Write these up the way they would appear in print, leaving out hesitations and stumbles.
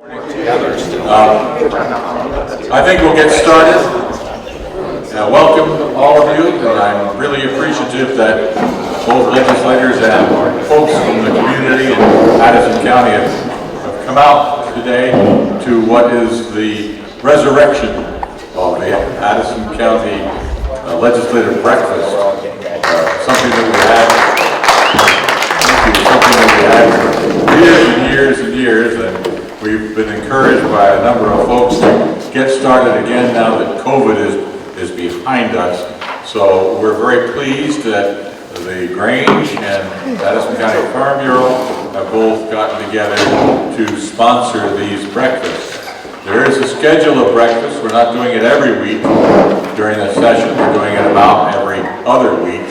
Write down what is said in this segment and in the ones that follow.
I think we'll get started. Welcome all of you, and I'm really appreciative that both legislators and folks from the community in Addison County have come out today to what is the resurrection of the Addison County Legislative Breakfast, something that we had years and years, and we've been encouraged by a number of folks to get started again now that COVID is behind us. So we're very pleased that the Grange and Addison County Farm Bureau have both gotten together to sponsor these breakfasts. There is a schedule of breakfasts. We're not doing it every week during the session. We're doing it about every other week.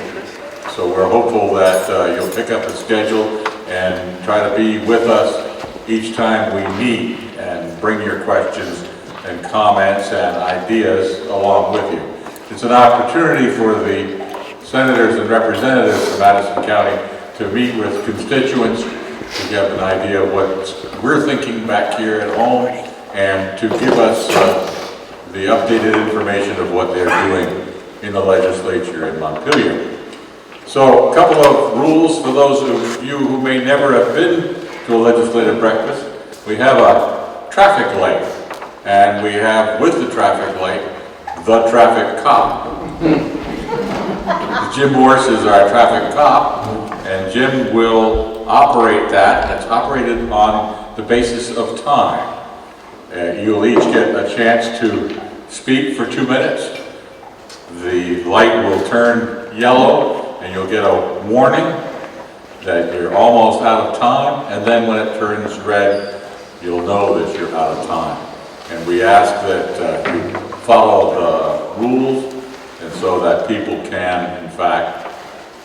So we're hopeful that you'll pick up the schedule and try to be with us each time we meet and bring your questions and comments and ideas along with you. It's an opportunity for the senators and representatives from Addison County to meet with constituents, to get an idea of what we're thinking back here at home, and to give us the updated information of what they're doing in the legislature in Montpelier. So a couple of rules for those of you who may never have been to a legislative breakfast. We have a traffic light, and we have with the traffic light, the traffic cop. Jim Morse is our traffic cop, and Jim will operate that. It's operated on the basis of time. You'll each get a chance to speak for 2 minutes. The light will turn yellow, and you'll get a warning that you're almost out of time, and then when it turns red, you'll know that you're out of time. And we ask that you follow the rules, and so that people can, in fact,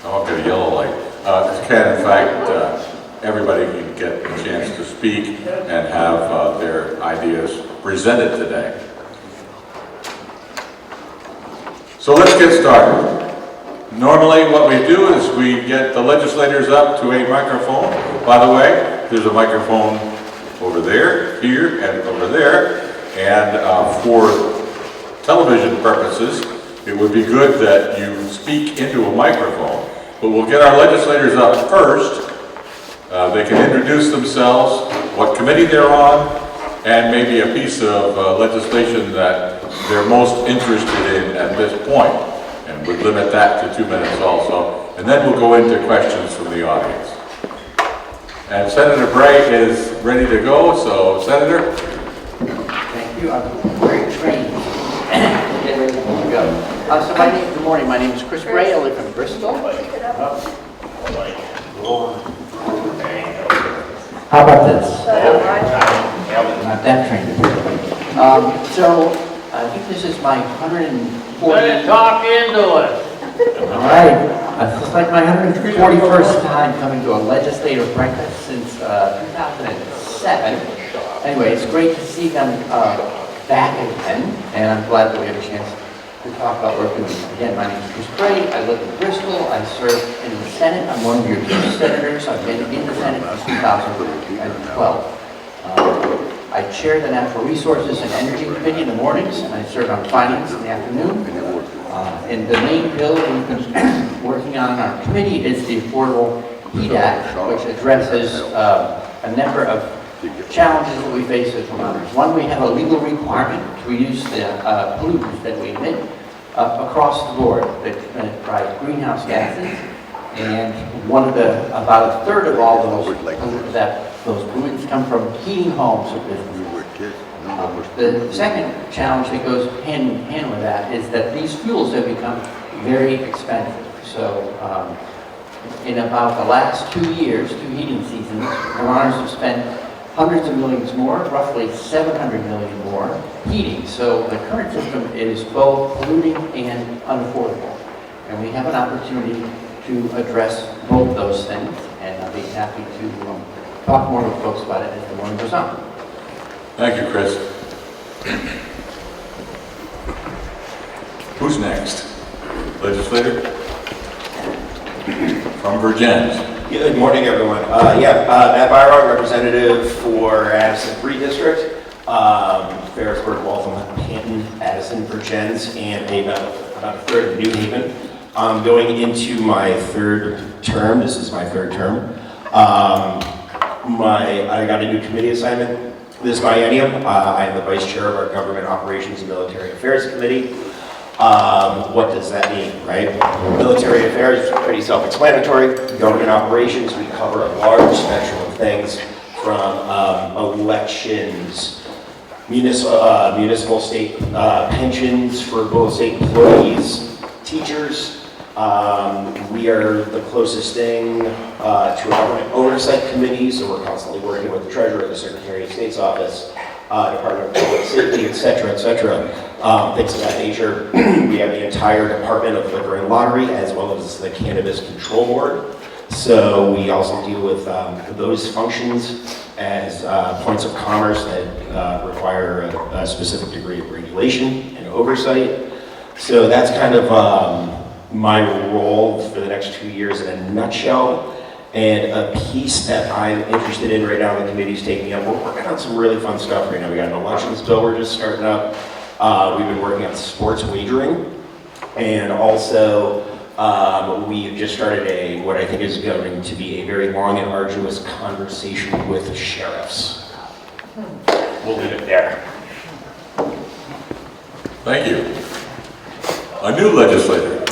I won't get a yellow light, everybody can get a chance to speak and have their ideas presented today. So let's get started. Normally what we do is we get the legislators up to a microphone. By the way, there's a microphone over there, here, and over there. And for television purposes, it would be good that you speak into a microphone. But we'll get our legislators up first. They can introduce themselves, what committee they're on, and maybe a piece of legislation that they're most interested in at this point. And we'd limit that to 2 minutes also. And then we'll go into questions from the audience. And Senator Bray is ready to go, so Senator. Thank you. I'm very trained. Get ready to go. So good morning. My name is Chris Bray. I live in Bristol. How about this? Not that trained. So I think this is my 140th. Talk into it. All right. This is like my 141st time coming to a legislative breakfast since 2007. Anyway, it's great to see them back again, and I'm glad that we have a chance to talk about work with them. Again, my name is Chris Bray. I live in Bristol. I serve in the Senate. I'm one of your two senators. I've been in the Senate since 2012. I chair the Natural Resources and Energy Committee in the mornings, and I serve on Finance in the afternoon. And the main bill we've been working on our committee is the Affordable Heat Act, which addresses a number of challenges that we face as Vermonters. One, we have a legal requirement to reduce the pollutants that we emit across the board that drive greenhouse gases. And about a third of all those pollutants come from heating homes or businesses. The second challenge that goes hand in hand with that is that these fuels have become very expensive. So in about the last 2 years, 2 heating seasons, Vermonters have spent hundreds of millions more, roughly 700 million more, heating. So the current system is both polluting and unaffordable. And we have an opportunity to address both those things, and I'll be happy to talk more with folks about it as the morning goes on. Thank you, Chris. Who's next? Legislator? From Vergennes. Good morning, everyone. Matt Byron, representative for Addison 3 District, Ferrisburg, Waltham, Canton, Addison, Vergennes, and about a third of New Haven. I'm going into my third term. This is my third term. I got a new committee assignment this biennium. I'm the vice chair of our Government Operations and Military Affairs Committee. What does that mean, right? Military affairs is pretty self-explanatory. Government operations, we cover a large spectrum of things from elections, municipal state pensions for both state employees, teachers. We are the closest thing to a government oversight committee, so we're constantly working with the treasurer, the Secretary of State's office, Department of Public Safety, et cetera, things of that nature. We have the entire Department of Liquor and Lottery, as well as the Cannabis Control Board. So we also deal with those functions as points of commerce that require a specific degree of regulation and oversight. So that's kind of my role for the next 2 years in a nutshell. And a piece that I'm interested in right now, the committee's taking up, we're working on some really fun stuff right now. We got an elections bill we're just starting up. We've been working on sports wagering. And also, we've just started what I think is going to be a very long and arduous conversation with sheriffs. We'll leave it there. Thank you. A new legislator.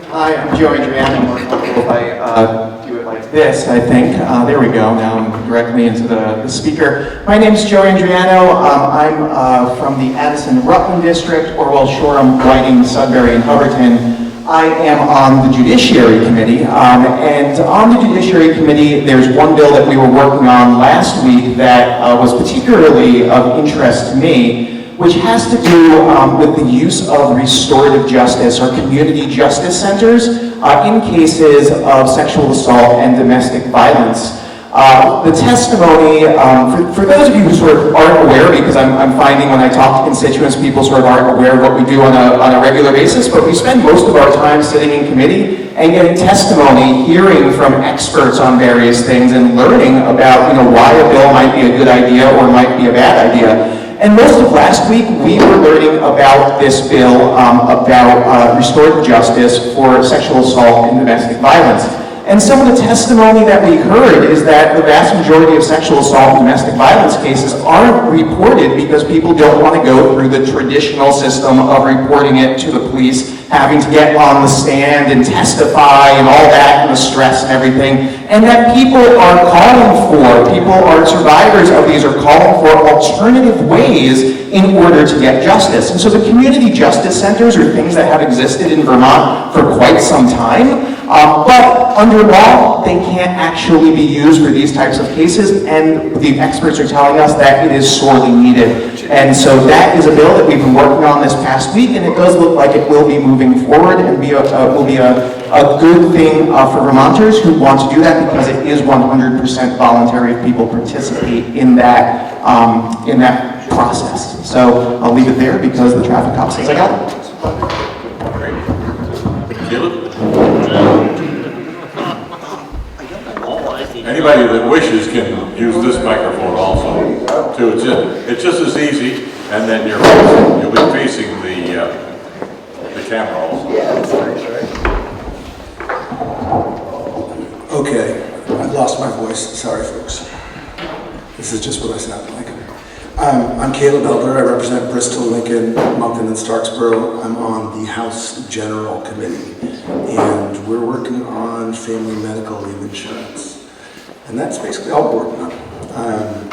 Hi, I'm Joe Adriano. More comfortable if I do it like this, I think. There we go. Now I'm directly into the speaker. My name is Joe Adriano. I'm from the Addison-Rutland District, Orwell, Shoreham, Whiting, Sudbury, and Hubbardton. I am on the Judiciary Committee, and on the Judiciary Committee, there's one bill that we were working on last week that was particularly of interest to me, which has to do with the use of restorative justice or community justice centers in cases of sexual assault and domestic violence. The testimony, for those of you who sort of aren't aware, because I'm finding when I talk to constituents, people sort of aren't aware of what we do on a regular basis, but we spend most of our time sitting in committee and getting testimony, hearing from experts on various things and learning about why a bill might be a good idea or might be a bad idea. And most of last week, we were learning about this bill, about restorative justice for sexual assault and domestic violence. And some of the testimony that we heard is that the vast majority of sexual assault and domestic violence cases aren't reported because people don't want to go through the traditional system of reporting it to the police, having to get on the stand and testify and all that, and the stress and everything. And that people are survivors of these are calling for alternative ways in order to get justice. And so the community justice centers are things that have existed in Vermont for quite some time, but under law, they can't actually be used for these types of cases, and the experts are telling us that it is sorely needed. And so that is a bill that we've been working on this past week, and it does look like it will be moving forward and will be a good thing for Vermonters who want to do that, because it is 100% voluntary if people participate in that process. So I'll leave it there because the traffic cop says I got it. Great. Caleb? Anybody that wishes can use this microphone also, too. It's just as easy, and then you'll be facing the camera also. Yeah, that's nice, right? Okay, I've lost my voice. Sorry, folks. This is just what I sound like. I'm Caleb Elder. I represent Bristol, Lincoln, Moncton, and Starksboro. I'm on the House General Committee, and we're working on family medical leave insurance. And that's basically all we're working on.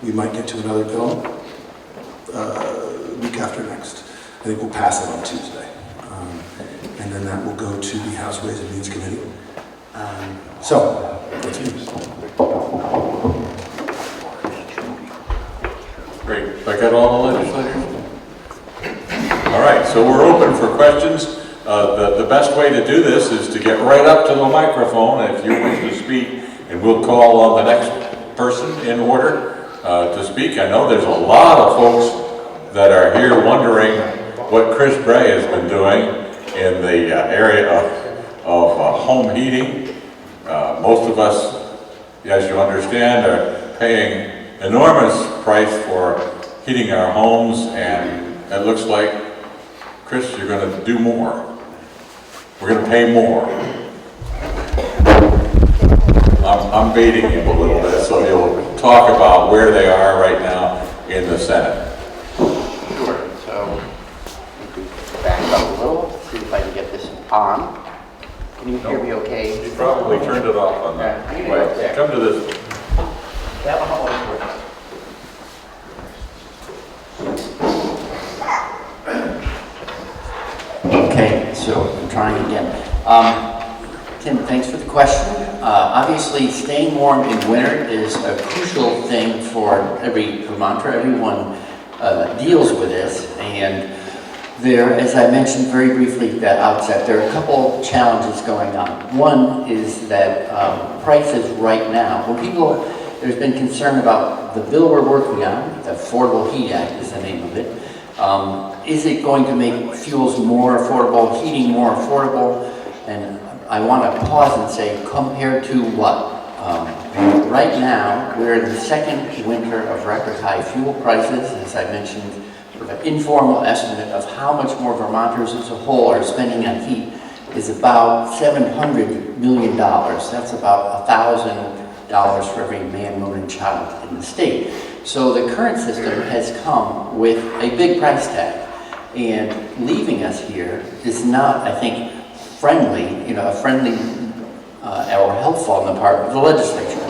We might get to another bill week after next. I think we'll pass it on Tuesday. And then that will go to the House Ways and Means Committee. So, that's it. Great. Have I got all the legislators? All right, so we're open for questions. The best way to do this is to get right up to the microphone if you wish to speak, and we'll call on the next person in order to speak. I know there's a lot of folks that are here wondering what Chris Bray has been doing in the area of home heating. Most of us, as you understand, are paying enormous price for heating our homes, and it looks like, Chris, you're going to do more. We're going to pay more. I'm baiting him a little bit, so he'll talk about where they are right now in the Senate. Sure. So we could back up a little, see if I can get this on. Can you hear me okay? You probably turned it off on that. Yeah, I'm gonna go there. Come to this. That one always works. Okay, so I'm trying again. Tim, thanks for the question. Obviously, staying warm in winter is a crucial thing for every Vermonter. Everyone deals with this, and there, as I mentioned very briefly at the outset, there are a couple challenges going on. One is that prices right now, there's been concern about the bill we're working on, the Affordable Heat Act is the name of it. Is it going to make fuels more affordable, heating more affordable? And I want to pause and say, compared to what? Right now, we're in the second winter of record high fuel prices. As I mentioned, sort of an informal estimate of how much more Vermonters as a whole are spending on heat is about $700 million. That's about $1,000 for every man, woman, and child in the state. So the current system has come with a big price tag, and leaving us here is not, I think, friendly, or helpful on the part of the legislature.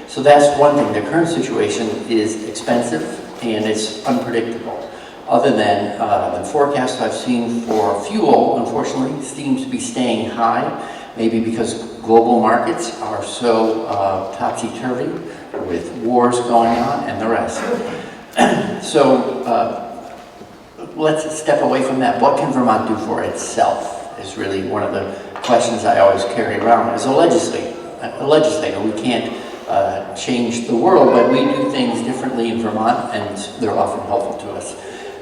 So that's one thing. The current situation is expensive and it's unpredictable. Other than the forecast I've seen for fuel, unfortunately, seems to be staying high, maybe because global markets are so topsy-turvy with wars going on and the rest. So let's step away from that. What can Vermont do for itself is really one of the questions I always carry around. As a legislator, we can't change the world, but we do things differently in Vermont, and they're often helpful to us.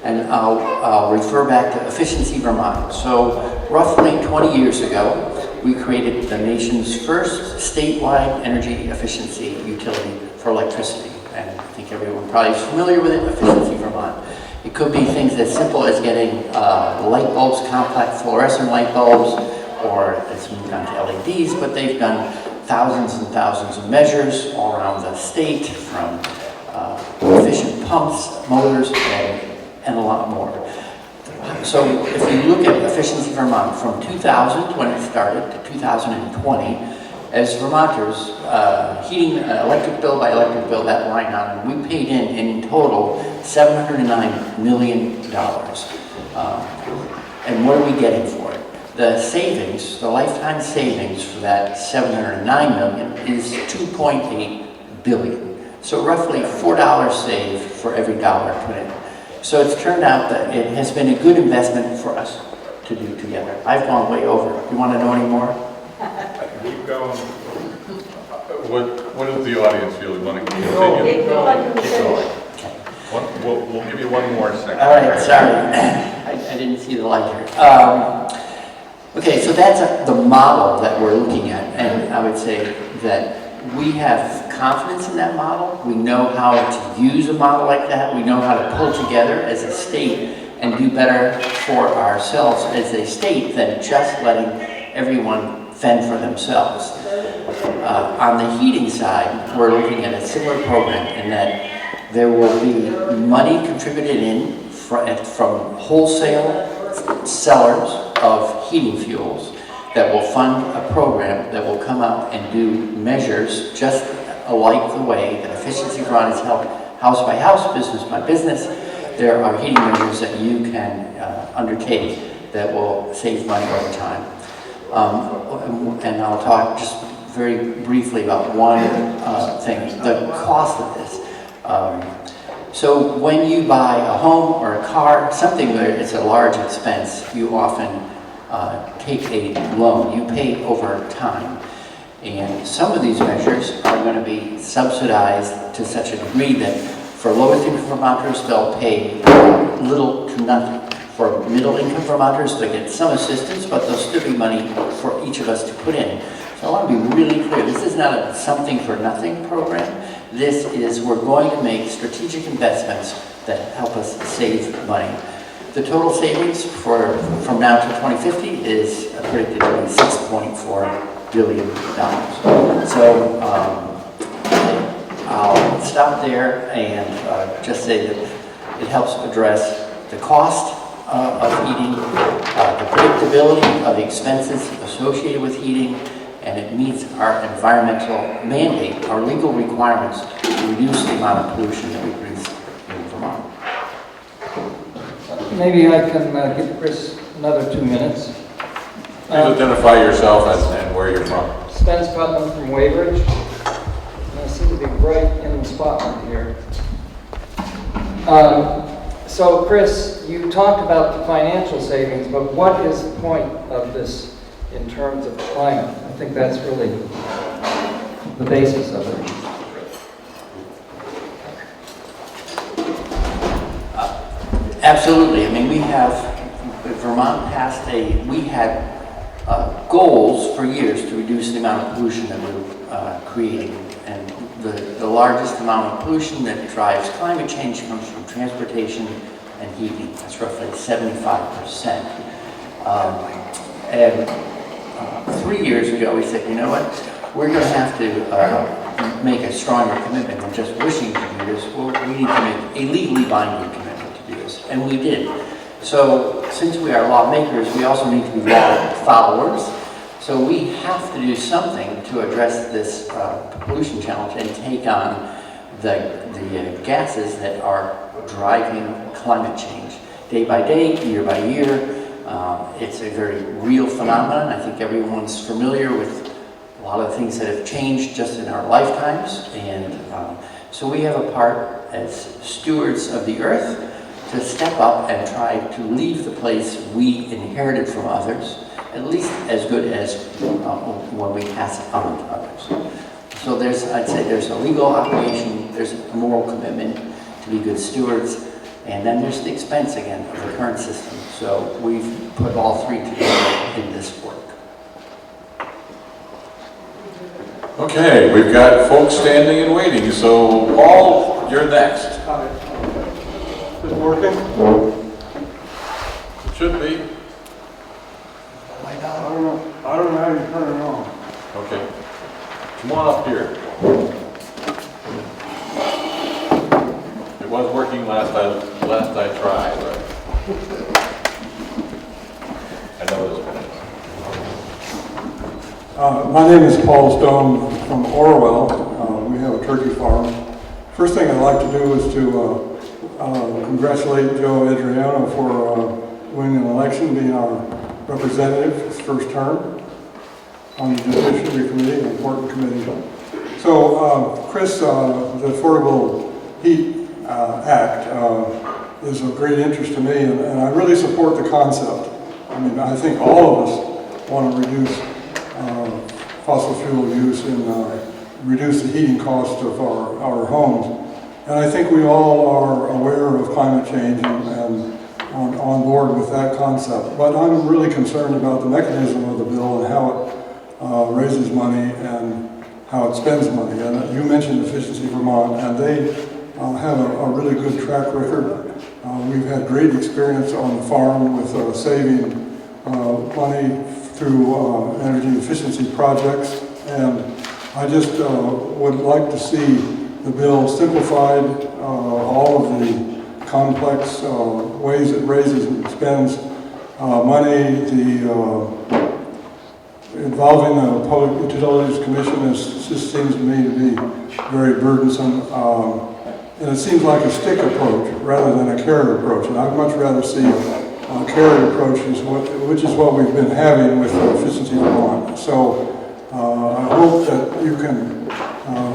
And I'll refer back to Efficiency Vermont. So roughly 20 years ago, we created the nation's first statewide energy efficiency utility for electricity. And I think everyone probably is familiar with it, Efficiency Vermont. It could be things as simple as getting light bulbs, compact fluorescent light bulbs, or it's moved on to LEDs, but they've done thousands and thousands of measures all around the state, from efficient pumps, motors, and a lot more. So if you look at Efficiency Vermont from 2000, when it started, to 2020, as Vermonters, heating electric bill by electric bill, that line on, we paid in total $709 million. And what are we getting for it? The savings, the lifetime savings for that $709 million is $2.8 billion. So roughly $4 saved for every dollar put in. So it's turned out that it has been a good investment for us to do together. I've gone way over. You want to know any more? Keep going. What does the audience feel? You want to continue? Keep going. Okay. We'll give you one more second. All right, sorry. I didn't see the light here. Okay, so that's the model that we're looking at, and I would say that we have confidence in that model. We know how to use a model like that. We know how to pull together as a state and do better for ourselves as a state than just letting everyone fend for themselves. On the heating side, we're looking at a similar program in that there will be money contributed in from wholesale sellers of heating fuels that will fund a program that will come out and do measures just like the way that Efficiency Vermont is held house by house, business by business. There are heating measures that you can undertake that will save money over time. And I'll talk just very briefly about one thing, the cost of this. So when you buy a home or a car, something where it's a large expense, you often take a loan. You pay over time. And some of these measures are going to be subsidized to such a degree that for low-income Vermonters, they'll pay little to nothing. For middle-income Vermonters, they get some assistance, but there'll still be money for each of us to put in. So I want to be really clear, this is not a something for nothing program. This is, we're going to make strategic investments that help us save money. The total savings from now to 2050 is predicted to be $6.4 billion. So I'll stop there and just say that it helps address the cost of heating, the predictability of the expenses associated with heating, and it meets our environmental mandate, our legal requirements to reduce the amount of pollution that we produce in Vermont. Maybe I can give Chris another 2 minutes. Please identify yourself and where you're from. Spence Putnam from Weybridge. And I seem to be right in the spotlight here. So Chris, you talked about the financial savings, but what is the point of this in terms of climate? I think that's really the basis of it. Absolutely. I mean, Vermont passed we had goals for years to reduce the amount of pollution that we're creating. And the largest amount of pollution that drives climate change comes from transportation and heating. That's roughly 75%. And 3 years ago, we said, you know what, we're going to have to make a stronger commitment than just wishing to do this. Well, we need to make a legally binding commitment to do this, and we did. So, since we are lawmakers, we also need to be law followers. So we have to do something to address this pollution challenge and take on the gases that are driving climate change. Day by day, year by year, it's a very real phenomenon. I think everyone's familiar with a lot of the things that have changed just in our lifetimes. And so we have a part as stewards of the earth to step up and try to leave the place we inherited from others, at least as good as when we pass it on to others. So I'd say there's a legal obligation, there's a moral commitment to be good stewards, and then there's the expense again of the current system. So we've put all three together in this work. Okay, we've got folks standing and waiting, so Paul, you're next. Is it working? It should be. I don't know how you turn it on. Okay. Come on up here. It was working last I tried, but I know this one. My name is Paul Stone from Orwell. We have a turkey farm. First thing I'd like to do is to congratulate Joe Adriano for winning an election, being our representative his first term on the Judiciary Committee, an important committee. So, Chris, the Affordable Heat Act is of great interest to me, and I really support the concept. I mean, I think all of us want to reduce fossil fuel use and reduce the heating cost of our homes. And I think we all are aware of climate change and on board with that concept. But I'm really concerned about the mechanism of the bill and how it raises money and how it spends money. And you mentioned Efficiency Vermont, and they have a really good track record. We've had great experience on the farm with saving money through energy efficiency projects. And I just would like to see the bill simplified, all of the complex ways it raises and spends money. Involving the Public Utilities Commission just seems to me to be very burdensome. And it seems like a stick approach rather than a carrot approach. And I'd much rather see a carrot approach, which is what we've been having with Efficiency Vermont. So I hope that you can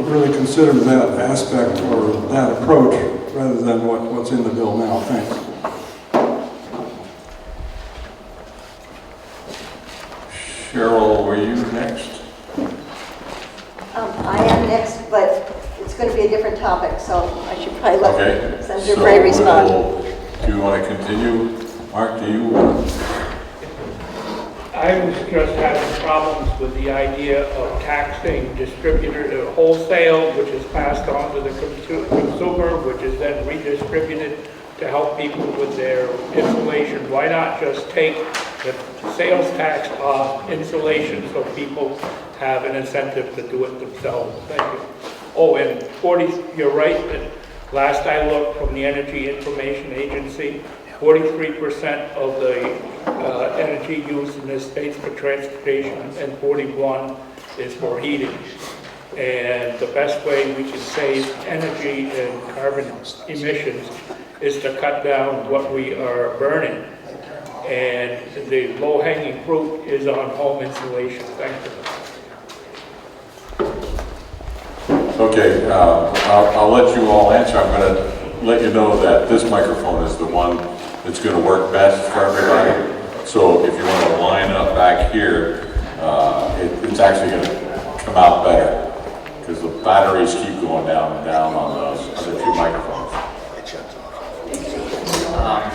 really consider that aspect or that approach rather than what's in the bill now. Thanks. Cheryl, were you next? I am next, but it's going to be a different topic, so I should probably let Senator So Bray respond. do you want to continue? Mark, do you want to? I was just having problems with the idea of taxing distributor wholesale, which is passed on to the consumer, which is then redistributed to help people with their insulation. Why not just take the sales tax off insulation so people have an incentive to do it themselves? Thank you. Oh, and 40, you're right, that last I looked from the Energy Information Agency, 43% of the energy used in the states for transportation and 41 is for heating. And the best way we can save energy and carbon emissions is to cut down what we are burning. And the low-hanging fruit is on home insulation. Thank you. Okay, I'll let you all answer. I'm going to let you know that this microphone is the one that's going to work best for everybody. So if you want to line up back here, it's actually going to come out better because the batteries keep going down and down on those other two microphones.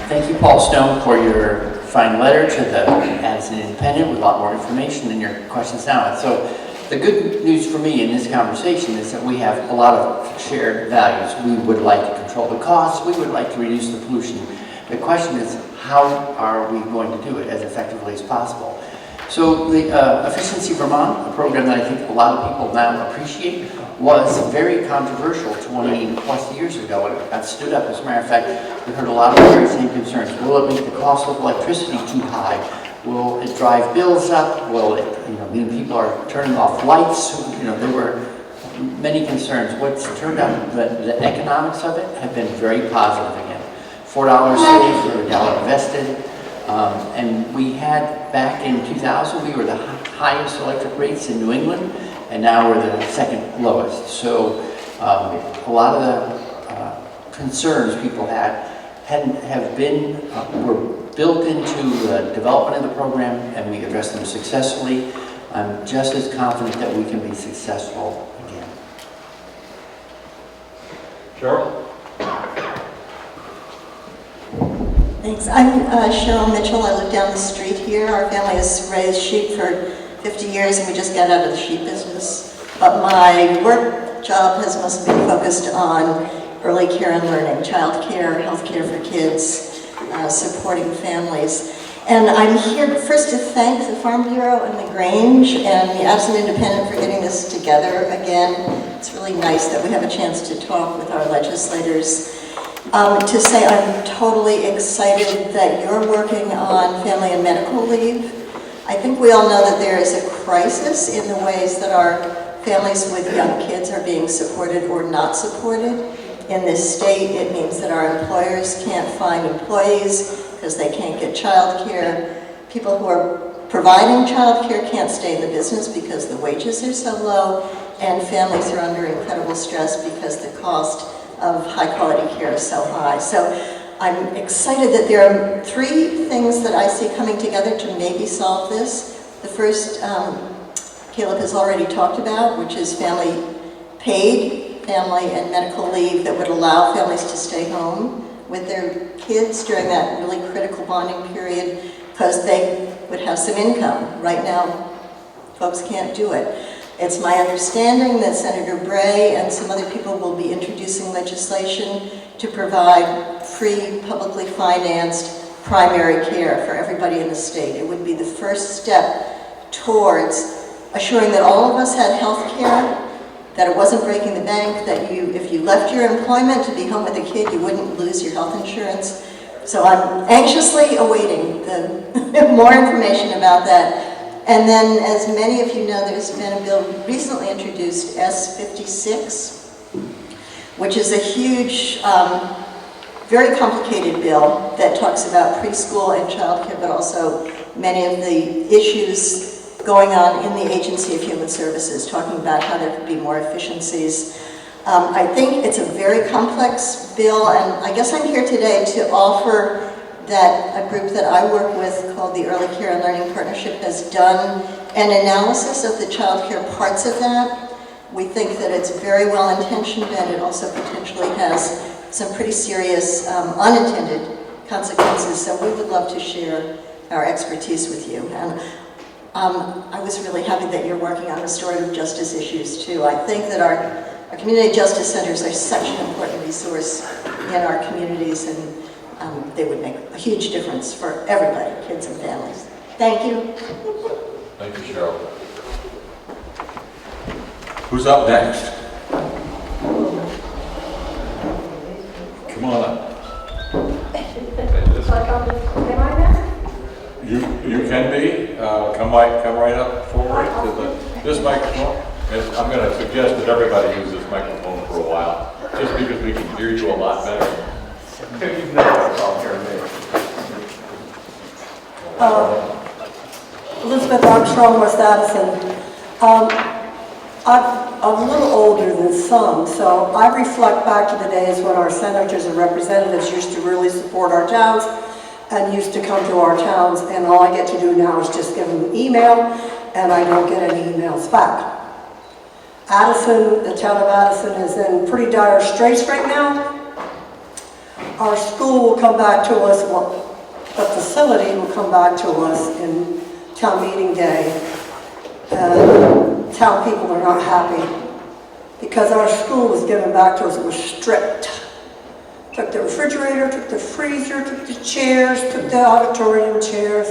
Thank you, Paul Stone, for your fine letter to the Addison Independent with a lot more information than your questions now. And so the good news for me in this conversation is that we have a lot of shared values. We would like to control the costs. We would like to reduce the pollution. The question is, how are we going to do it as effectively as possible? So the Efficiency Vermont, a program that I think a lot of people now appreciate, was very controversial 20 plus years ago. It got stood up. As a matter of fact, we heard a lot of the very same concerns. Will it make the cost of electricity too high? Will it drive bills up? Will it, mean people are turning off lights? There were many concerns. What's turned out, the economics of it have been very positive again. $4 saved for a dollar invested. And we had, back in 2000, we were the highest electric rates in New England, and now we're the second lowest. So a lot of the concerns people had were built into the development of the program, and we addressed them successfully. I'm just as confident that we can be successful again. Cheryl? Thanks. I'm Cheryl Mitchell. I live down the street here. Our family has raised sheep for 50 years, and we just got out of the sheep business. But my work job has mostly been focused on early care and learning, child care, health care for kids, supporting families. And I'm here first to thank the Farm Bureau and the Grange and the Addison Independent for getting this together again. It's really nice that we have a chance to talk with our legislators. To say I'm totally excited that you're working on family and medical leave. I think we all know that there is a crisis in the ways that our families with young kids are being supported or not supported. In this state, it means that our employers can't find employees because they can't get child care. People who are providing child care can't stay in the business because the wages are so low, and families are under incredible stress because the cost of high-quality care is so high. So I'm excited that there are three things that I see coming together to maybe solve this. The first, Caleb has already talked about, which is paid family and medical leave that would allow families to stay home with their kids during that really critical bonding period because they would have some income. Right now, folks can't do it. It's my understanding that Senator Bray and some other people will be introducing legislation to provide free, publicly financed primary care for everybody in the state. It would be the first step towards assuring that all of us had health care, that it wasn't breaking the bank, that if you left your employment to be home with a kid, you wouldn't lose your health insurance. So I'm anxiously awaiting more information about that. And then, as many of you know, there's been a bill recently introduced, S56, which is a huge, very complicated bill that talks about preschool and childcare, but also many of the issues going on in the Agency of Human Services, talking about how there could be more efficiencies. I think it's a very complex bill, and I guess I'm here today to offer that a group that I work with called the Early Care and Learning Partnership has done an analysis of the child care parts of that. We think that it's very well intentioned, and it also potentially has some pretty serious unintended consequences, so we would love to share our expertise with you. And I was really happy that you're working on restorative justice issues too. I think that our community justice centers are such an important resource in our communities, and they would make a huge difference for everybody, kids and families. Thank you. Thank you, Cheryl. Who's up next? Come on up. You can be. Come right up forward to this microphone. And I'm going to suggest that everybody use this microphone for a while, just because we can hear you a lot better. Elizabeth Armstrong, West Addison. I'm a little older than some, so I reflect back to the days when our senators and representatives used to really support our towns and used to come to our towns, and all I get to do now is just give them an email, and I don't get any emails back. Addison, the town of Addison is in pretty dire straits right now. Our school will come back to us, well, the facility will come back to us in town meeting day, and town people are not happy because our school was given back to us. It was stripped. Took the refrigerator, took the freezer, took the chairs, took the auditorium chairs,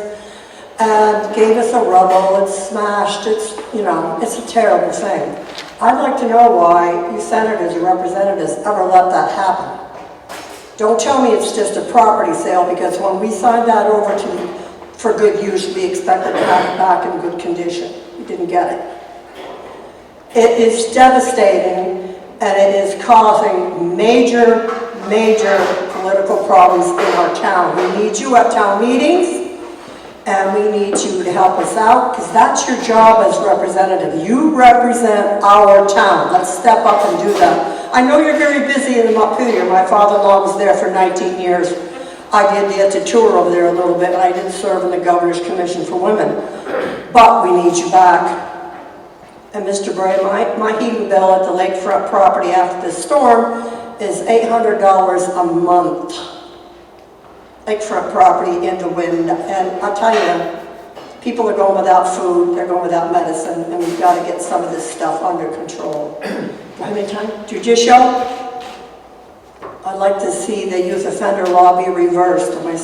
and gave us a rubble. It's smashed. It's, you know, it's a terrible thing. I'd like to know why you senators and representatives ever let that happen. Don't tell me it's just a property sale, because when we signed that over for good use, we expected to have it back in good condition. We didn't get it. It is devastating, and it is causing major political problems in our town. We need you at town meetings, and we need you to help us out, because that's your job as representative. You represent our town. Let's step up and do that. I know you're very busy in Montpelier. My father-in-law was there for 19 years. I did get to tour over there a little bit, and I did serve in the Governor's Commission for Women. But we need you back. And Mr. Bray, my heating bill at the lakefront property after the storm is $800 a month. Lakefront property in the wind. And I'll tell you, people are going without food, they're going without medicine, and we've got to get some of this stuff under control. How many times? Judicial? I'd like to see the youth offender law be reversed. My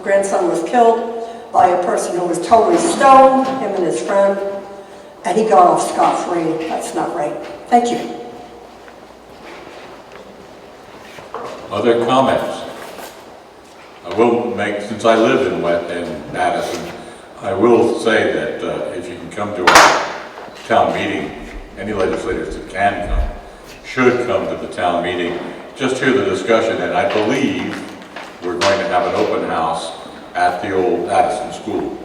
grandson was killed by a person who was totally stoned, him and his friend, and he got off scot-free. That's not right. Thank you. Other comments? I will make, since I live in Addison, I will say that if you can come to our town meeting, any legislators that can come, should come to the town meeting, just hear the discussion, and I believe we're going to have an open house at the old Addison School,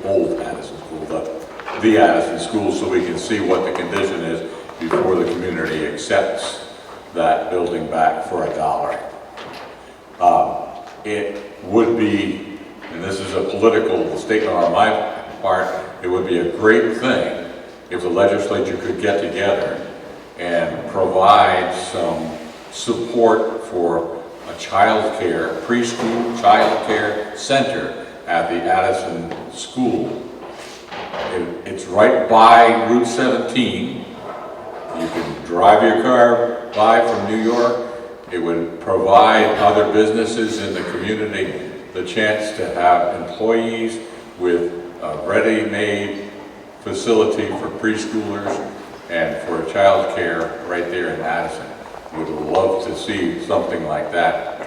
the Addison School, so we can see what the condition is before the community accepts that building back for $1. It would be, and this is a political statement on my part, it would be a great thing if the legislature could get together and provide some support for a preschool child care center at the Addison School. It's right by Route 17. You can drive your car by from New York. It would provide other businesses in the community the chance to have employees with a ready-made facility for preschoolers and for child care right there in Addison. Would love to see something like that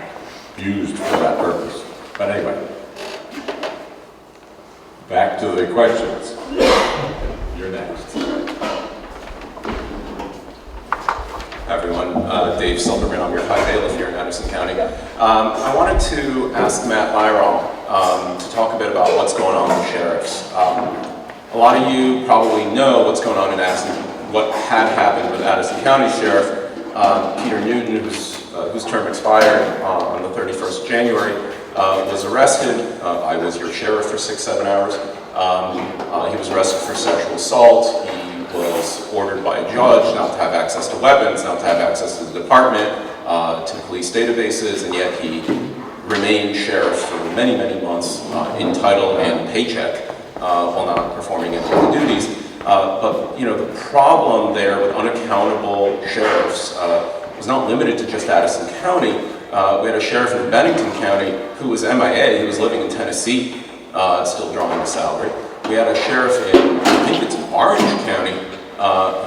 used for that purpose. But anyway, back to the questions. You're next. Hi everyone, Dave Silverman, I'm your High Bailiff here in Addison County. I wanted to ask Matt Byron to talk a bit about what's going on with sheriffs. A lot of you probably know what's going on in Addison, what had happened with Addison County Sheriff Peter Newton, whose term expired on the 31st of January, was arrested. I was your sheriff for 6-7 hours. He was arrested for sexual assault. He was ordered by a judge not to have access to weapons, not to have access to the department, to police databases, and yet he remained sheriff for many months in title and paycheck. while not performing any of the duties. But, you know, the problem there with unaccountable sheriffs was not limited to just Addison County. We had a sheriff in Bennington County who was MIA, he was living in Tennessee, still drawing a salary. We had a sheriff in, I think it's Orange County,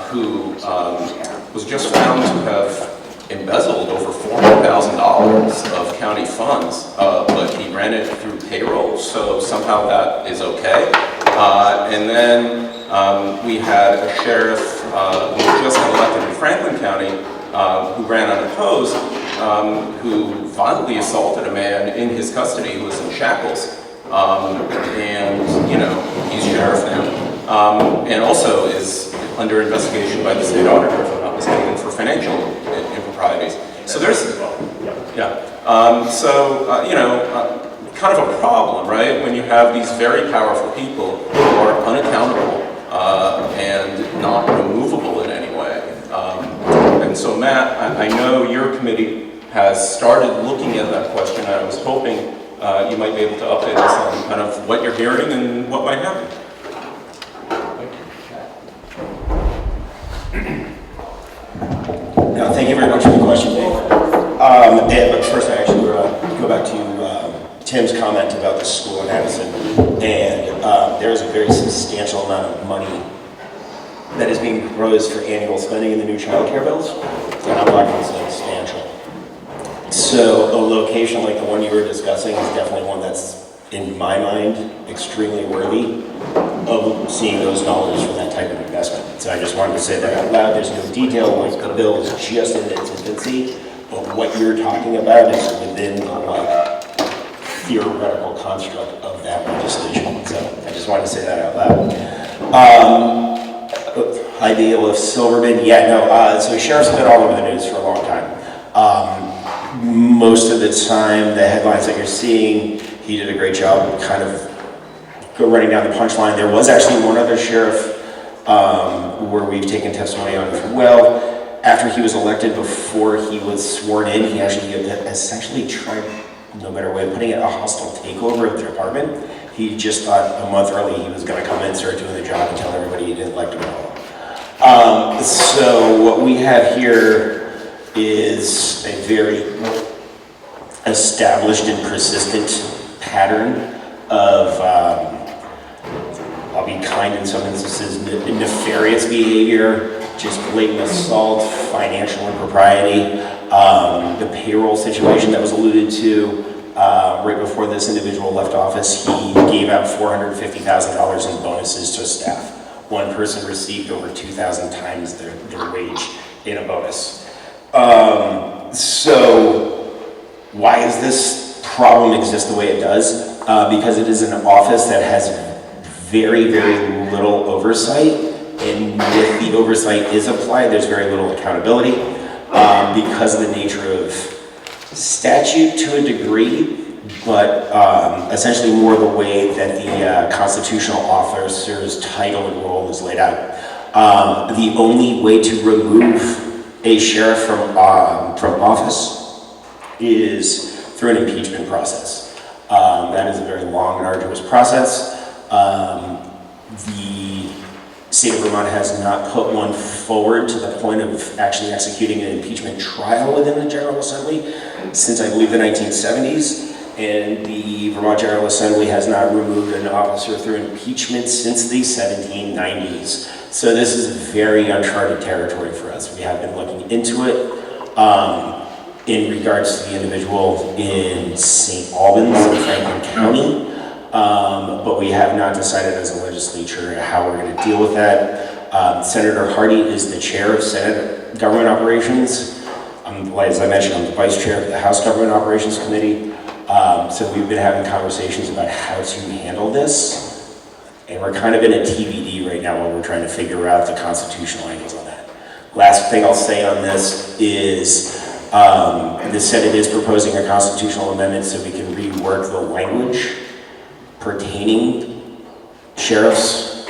who was just found to have embezzled over $400,000 of county funds, but he ran it through payroll, so somehow that is okay. And then we had a sheriff who just got elected in Franklin County, who ran unopposed, who violently assaulted a man in his custody who was in shackles. And, you know, he's sheriff now. And also is under investigation by the state auditor, if I'm not mistaken, for financial improprieties. So there's, yeah. You know, kind of a problem, right? When you have these very powerful people who are unaccountable and not removable in any way. And so, Matt, I know your committee has started looking at that question. I was hoping you might be able to update us on kind of what you're hearing and what might happen. No, thank you very much for the question, Dave. But first, I actually want to go back to Tim's comment about the school in Addison. And there is a very substantial amount of money that is being proposed for annual spending in the new child care bills. And I'm not going to say substantial. So a location like the one you were discussing is definitely one that's, in my mind, extremely worthy of seeing those dollars for that type of investment. So I just wanted to say that out loud. There's no detail, like the bill is just in its infancy, but what you're talking about is within the theoretical construct of that legislation. So I just wanted to say that out loud. Idea of Silverman, yeah, no, so sheriff's been all over the news for a long time. Most of the time, the headlines that you're seeing, he did a great job kind of running down the punchline. There was actually one other sheriff where we've taken testimony on as well. After he was elected, before he was sworn in, he actually essentially tried, no better way of putting it, a hostile takeover of the department. He just thought a month early he was going to come in, start doing the job, and tell everybody he didn't like him at all. So what we have here is a very established and persistent pattern of, I'll be kind in some instances, nefarious behavior, just blatant assault, financial impropriety. The payroll situation that was alluded to right before this individual left office, he gave out $450,000 in bonuses to staff. One person received over 2,000 times their wage in a bonus. So why does this problem exist the way it does? Because it is an office that has very, very little oversight, and if the oversight is applied, there's very little accountability because of the nature of statute to a degree, but essentially more the way that the constitutional officer's title and role is laid out. The only way to remove a sheriff from office is through an impeachment process. That is a very long and arduous process. The state of Vermont has not put one forward to the point of actually executing an impeachment trial within the General Assembly since I believe the 1970s. And the Vermont General Assembly has not removed an officer through impeachment since the 1790s. So this is very uncharted territory for us. We have been looking into it in regards to the individual in St. Albans in Franklin County. But we have not decided as a legislature how we're going to deal with that. Senator Hardy is the chair of Senate Government Operations. As I mentioned, I'm the vice chair of the House Government Operations Committee. So we've been having conversations about how to handle this. And we're kind of in a TBD right now while we're trying to figure out the constitutional angles on that. Last thing I'll say on this is the Senate is proposing a constitutional amendment so we can rework the language pertaining sheriffs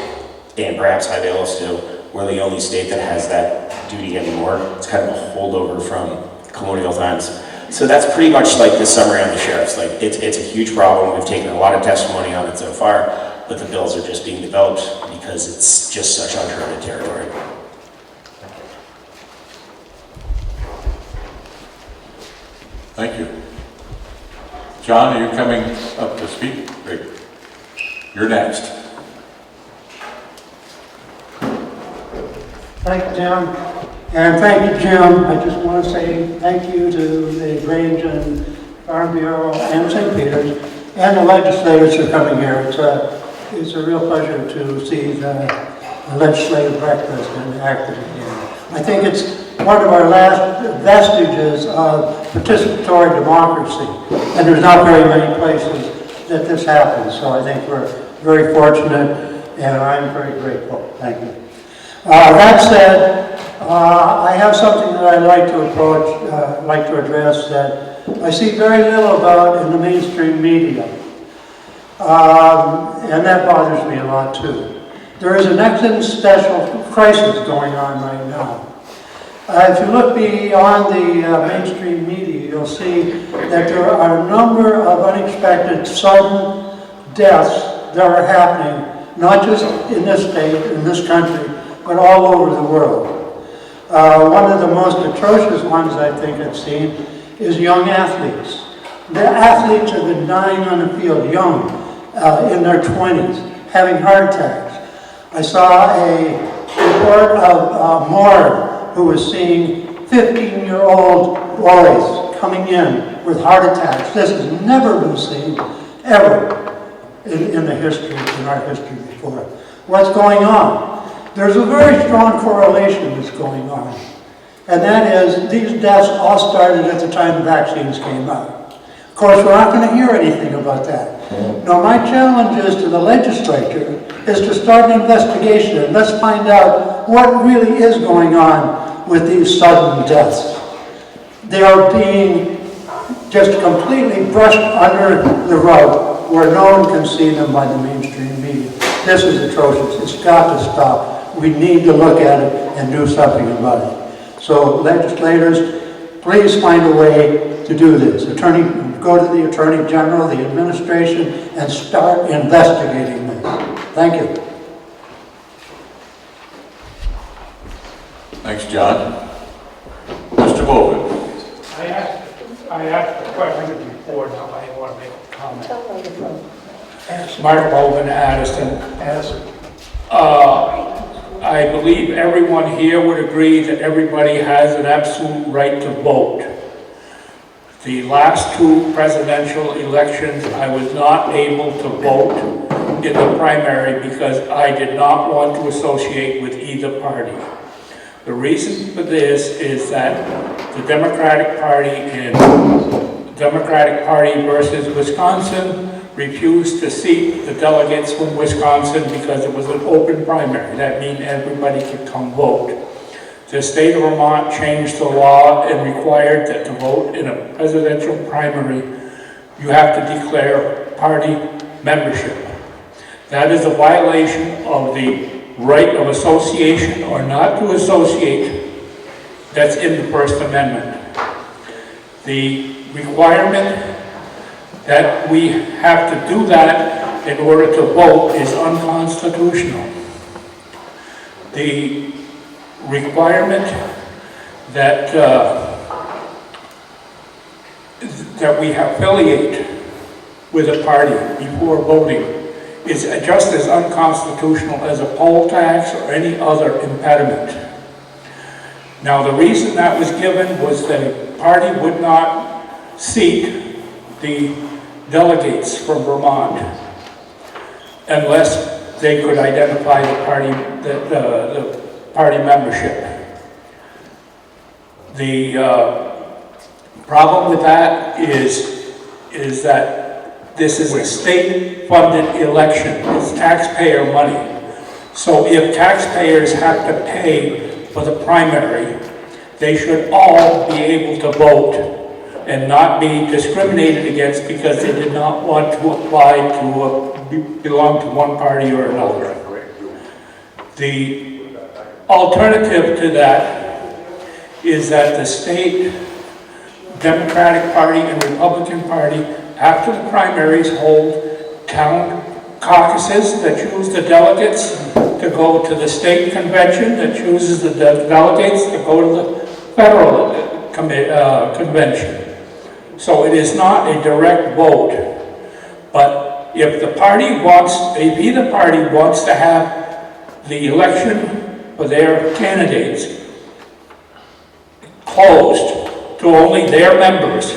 and perhaps high bailiffs too. We're the only state that has that duty anymore. It's kind of a holdover from colonial times. So that's pretty much like the summary on the sheriffs. Like it's a huge problem. We've taken a lot of testimony on it so far. but the bills are just being developed because it's just such uncharted territory. Thank you. John, are you coming up to speak? Great. You're next. Thank you, Tim. And thank you, Jim. I just want to say thank you to the Grange and Farm Bureau and St. Peter's and the legislators who are coming here. It's a real pleasure to see the legislative breakfast enacted again. I think it's one of our last vestiges of participatory democracy, and there's not very many places that this happens, so I think we're very fortunate, and I'm very grateful. Thank you. That said, I have something that I'd like to address that I see very little about in the mainstream media, and that bothers me a lot too. There is an existential crisis going on right now. If you look beyond the mainstream media, you'll see that there are a number of unexpected sudden deaths that are happening, not just in this state, in this country, but all over the world. One of the most atrocious ones I think I've seen is young athletes. The athletes have been dying on the field, young, in their 20s, having heart attacks. I saw a report of Moore, who was seeing 15-year-old boys coming in with heart attacks. This has never been seen, ever, in our history before. What's going on? There's a very strong correlation that's going on. And that is, these deaths all started at the time the vaccines came out. Of course, we're not going to hear anything about that. Now, my challenge is to the legislature is to start an investigation and let's find out what really is going on with these sudden deaths. They are being just completely brushed under the rug where no one can see them by the mainstream media. This is atrocious. It's got to stop. We need to look at it and do something about it. So legislators, please find a way to do this. Go to the Attorney General, the administration, and start investigating this. Thank you. Thanks, John. Mr. Bowman. I asked a question before, now I want to make a comment. Mark Bowman, Addison. I believe everyone here would agree that everybody has an absolute right to vote. The last two presidential elections, I was not able to vote in the primary because I did not want to associate with either party. The reason for this is that the Democratic Party and Democratic Party versus Wisconsin refused to seat the delegates from Wisconsin because it was an open primary. That means everybody could come vote. The state of Vermont changed the law and required that to vote in a presidential primary, you have to declare party membership. That is a violation of the right of association or not to associate that's in the First Amendment. The requirement that we have to do that in order to vote is unconstitutional. The requirement that that we affiliate with a party before voting is just as unconstitutional as a poll tax or any other impediment. Now, the reason that was given was that a party would not seat the delegates from Vermont unless they could identify the party membership. The problem with that is that this is a state-funded election. It's taxpayer money. So if taxpayers have to pay for the primary, they should all be able to vote and not be discriminated against because they did not want to apply to belong to one party or another. The alternative to that is that the state Democratic Party and Republican Party, after the primaries, hold town caucuses that choose the delegates to go to the state convention, that chooses the delegates to go to the federal convention. So it is not a direct vote. But if the party wants, if either party wants to have the election for their candidates closed to only their members,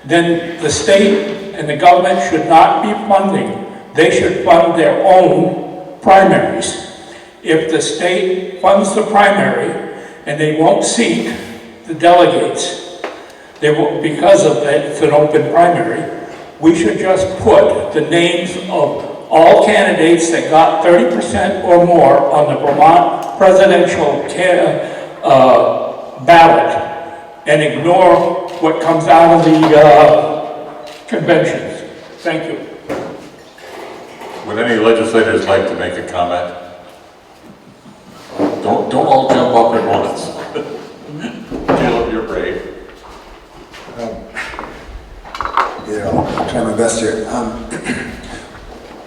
then the state and the government should not be funding. They should fund their own primaries. If the state funds the primary and they won't seek the delegates, they will, because of that, it's an open primary, we should just put the names of all candidates that got 30% or more on the Vermont presidential ballot and ignore what comes out of the conventions. Thank you. Would any legislators like to make a comment? Don't all jump up at once. Caleb, you're brave. Yeah, I'll try my best here.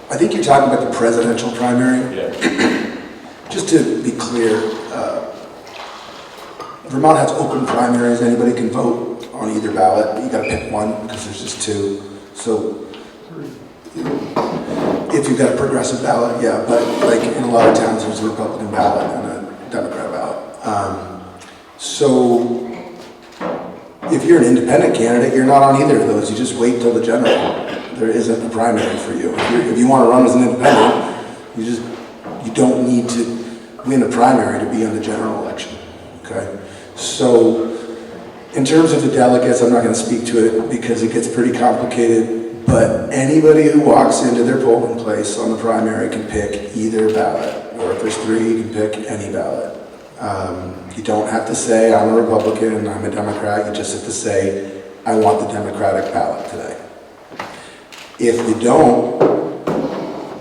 I think you're talking about the presidential primary. Yeah. Just to be clear, Vermont has open primaries. Anybody can vote on either ballot. You got to pick one because there's just two. So if you've got a progressive ballot, yeah, but like in a lot of towns, there's a Republican ballot and a Democrat ballot. So if you're an independent candidate, you're not on either of those. You just wait till the general. There isn't a primary for you. If you want to run as an independent, you don't need to win a primary to be on the general election. Okay. So in terms of the delegates, I'm not going to speak to it because it gets pretty complicated. But anybody who walks into their polling place on the primary can pick either ballot, or if there's three, you can pick any ballot. You don't have to say, I'm a Republican and I'm a Democrat. You just have to say, I want the Democratic ballot today. If you don't,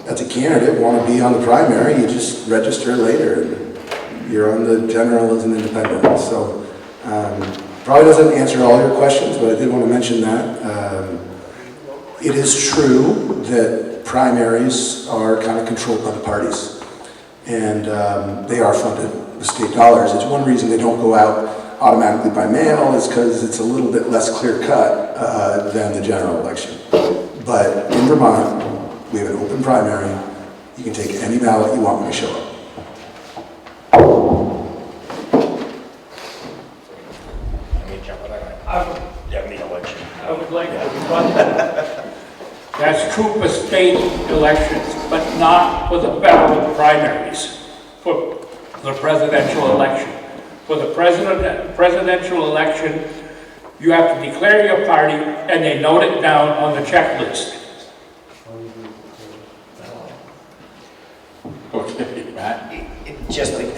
as a candidate, want to be on the primary, you just register later and you're on the general as an independent. So probably doesn't answer all your questions, but I did want to mention that. It is true that primaries are kind of controlled by the parties, and they are funded with state dollars. It's one reason they don't go out automatically by mail is because it's a little bit less clear-cut than the general election. But in Vermont, we have an open primary. You can take any ballot you want when you show up. I would like to rebut that. That's true for state elections, but not for the federal primaries, for the presidential election. For the presidential election, you have to declare your party and they note it down on the checklist. Okay, Matt? Just like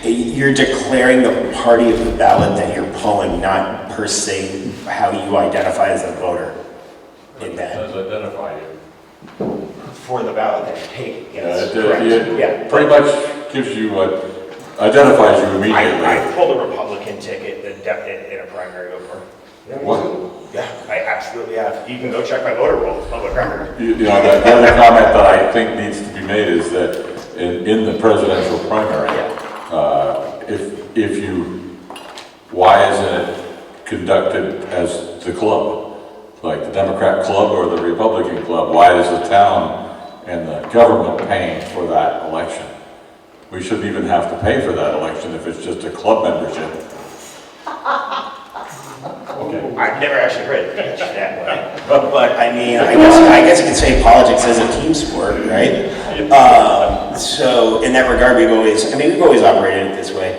you're declaring the party of the ballot that you're pulling, not per se how you identify as a voter. In that. Does identify you. For the ballot that you take. Yes, Yeah, pretty much gives you what identifies you immediately. I pulled a Republican ticket in a primary before. What? Yeah, I absolutely have. You can go check my voter roll, it's public record. The other comment that I think needs to be made is that in the presidential primary, why isn't it conducted as the club? Like the Democrat club or the Republican club? Why is the town and the government paying for that election? We shouldn't even have to pay for that election if it's just a club membership. Okay. I've never actually heard it pitched that way. But I mean, I guess you could say politics is a team sport, right? So in that regard, we've always operated it this way.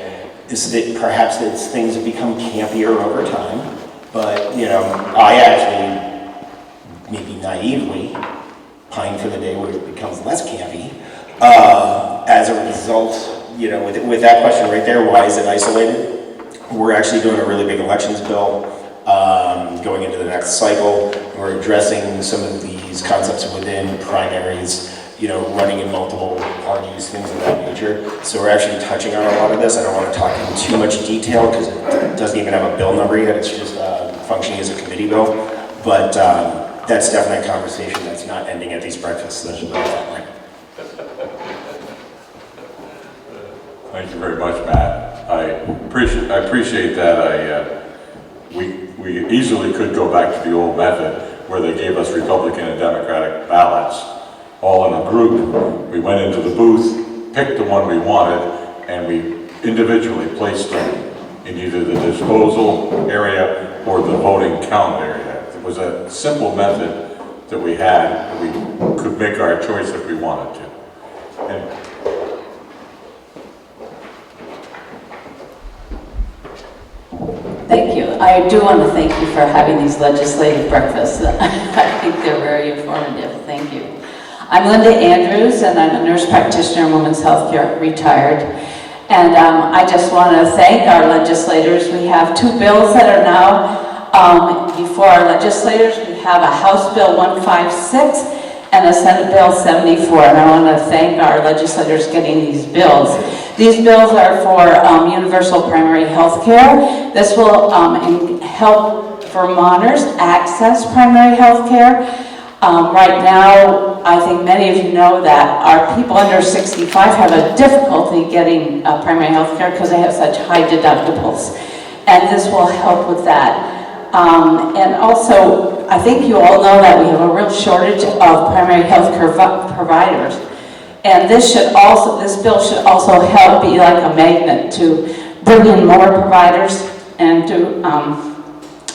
Is that perhaps that things have become campier over time? But, I actually, maybe naively, pine for the day where it becomes less campy. As a result, with that question right there, why is it isolated? We're actually doing a really big elections bill going into the next cycle. We're addressing some of these concepts within primaries, running in multiple parties, things of that nature. So we're actually touching on a lot of this. I don't want to talk in too much detail because it doesn't even have a bill number yet. It's just functioning as a committee bill. But that's definitely a conversation that's not ending at these breakfast sessions. Thank you very much, Matt. I appreciate that. We easily could go back to the old method where they gave us Republican and Democratic ballots all in a group. We went into the booth, picked the one we wanted, and we individually placed them in either the disposal area or the voting count area. It was a simple method that we had, that we could make our choice if we wanted to. And thank you. I do want to thank you for having these legislative breakfasts. I think they're very informative. Thank you. I'm Linda Andrews, and I'm a nurse practitioner in women's health care, retired. And I just want to thank our legislators. We have two bills that are now before our legislators. We have a House Bill 156 and a Senate Bill 74. And I want to thank our legislators getting these bills. These bills are for universal primary health care. This will help Vermonters access primary health care. Right now, I think many of you know that our people under 65 have a difficulty getting primary health care because they have such high deductibles. And this will help with that. And also, I think you all know that we have a real shortage of primary health care providers. And this bill should also help be like a magnet to bring in more providers and to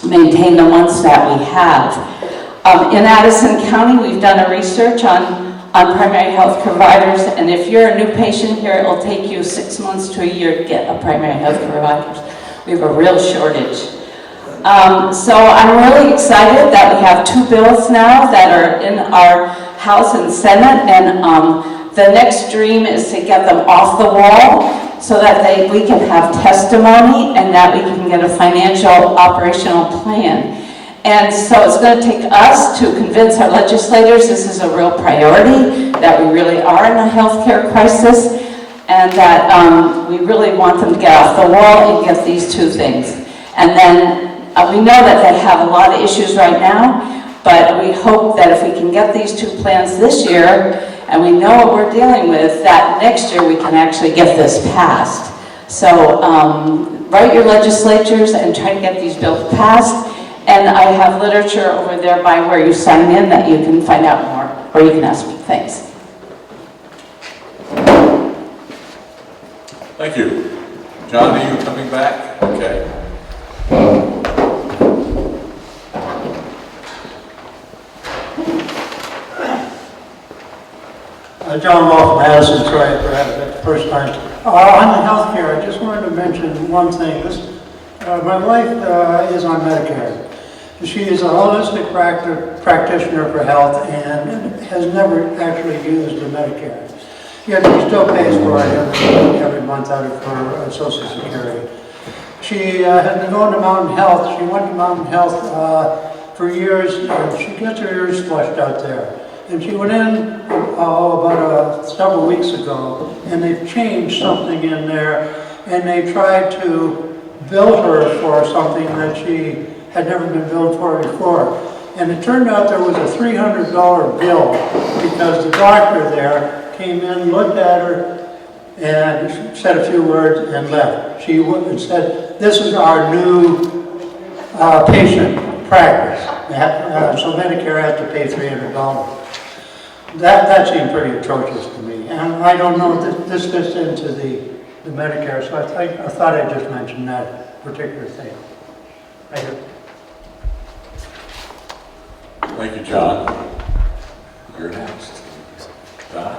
maintain the ones that we have. In Addison County, we've done a research on primary health providers, and if you're a new patient here, it will take you 6 months to a year to get a primary health provider. We have a real shortage. So I'm really excited that we have two bills now that are in our House and Senate, and the next dream is to get them off the wall so that we can have testimony and that we can get a financial operational plan. And so it's going to take us to convince our legislators this is a real priority, that we really are in a healthcare crisis, and that we really want them to get off the wall and get these two things. And then we know that they have a lot of issues right now, but we hope that if we can get these two plans this year, and we know what we're dealing with, that next year we can actually get this passed. So write your legislatures and try to get these bills passed. And I have literature over there by where you sign in that you can find out more, or you can ask me. Thanks. thank you. John, are you coming back? Okay. John Wall from Addison, sorry for having it the first time. On the health care, I just wanted to mention one thing. My wife is on Medicare. She is a holistic practitioner for health and has never actually used the Medicare. Yet she still pays for it every month out of her Social Security. She has been going to Mountain Health. She went to Mountain Health for years, and she gets her ears flushed out there. And she went in about several weeks ago, and they've changed something in there, and they tried to bill her for something that she had never been billed for before. And it turned out there was a $300 bill because the doctor there came in, looked at her, and said a few words and left. She said, "This is our new patient practice." So Medicare has to pay $300. That seemed pretty atrocious to me. And I don't know if this fits into the Medicare, so I thought I'd just mention that particular thing. Right here. Thank you, John. You're next. Don?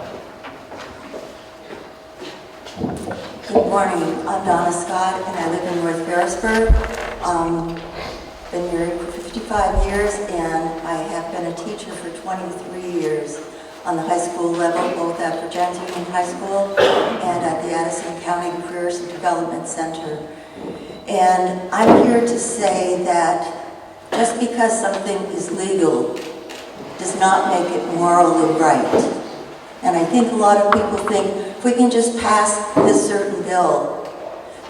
Good morning. I'm Donna Scott, and I live in North Ferrisburg. Been married for 55 years, and I have been a teacher for 23 years on the high school level, both at Vergennes Union High School and at the Addison County Careers and Development Center. And I'm here to say that just because something is legal does not make it morally right. And I think a lot of people think if we can just pass this certain bill,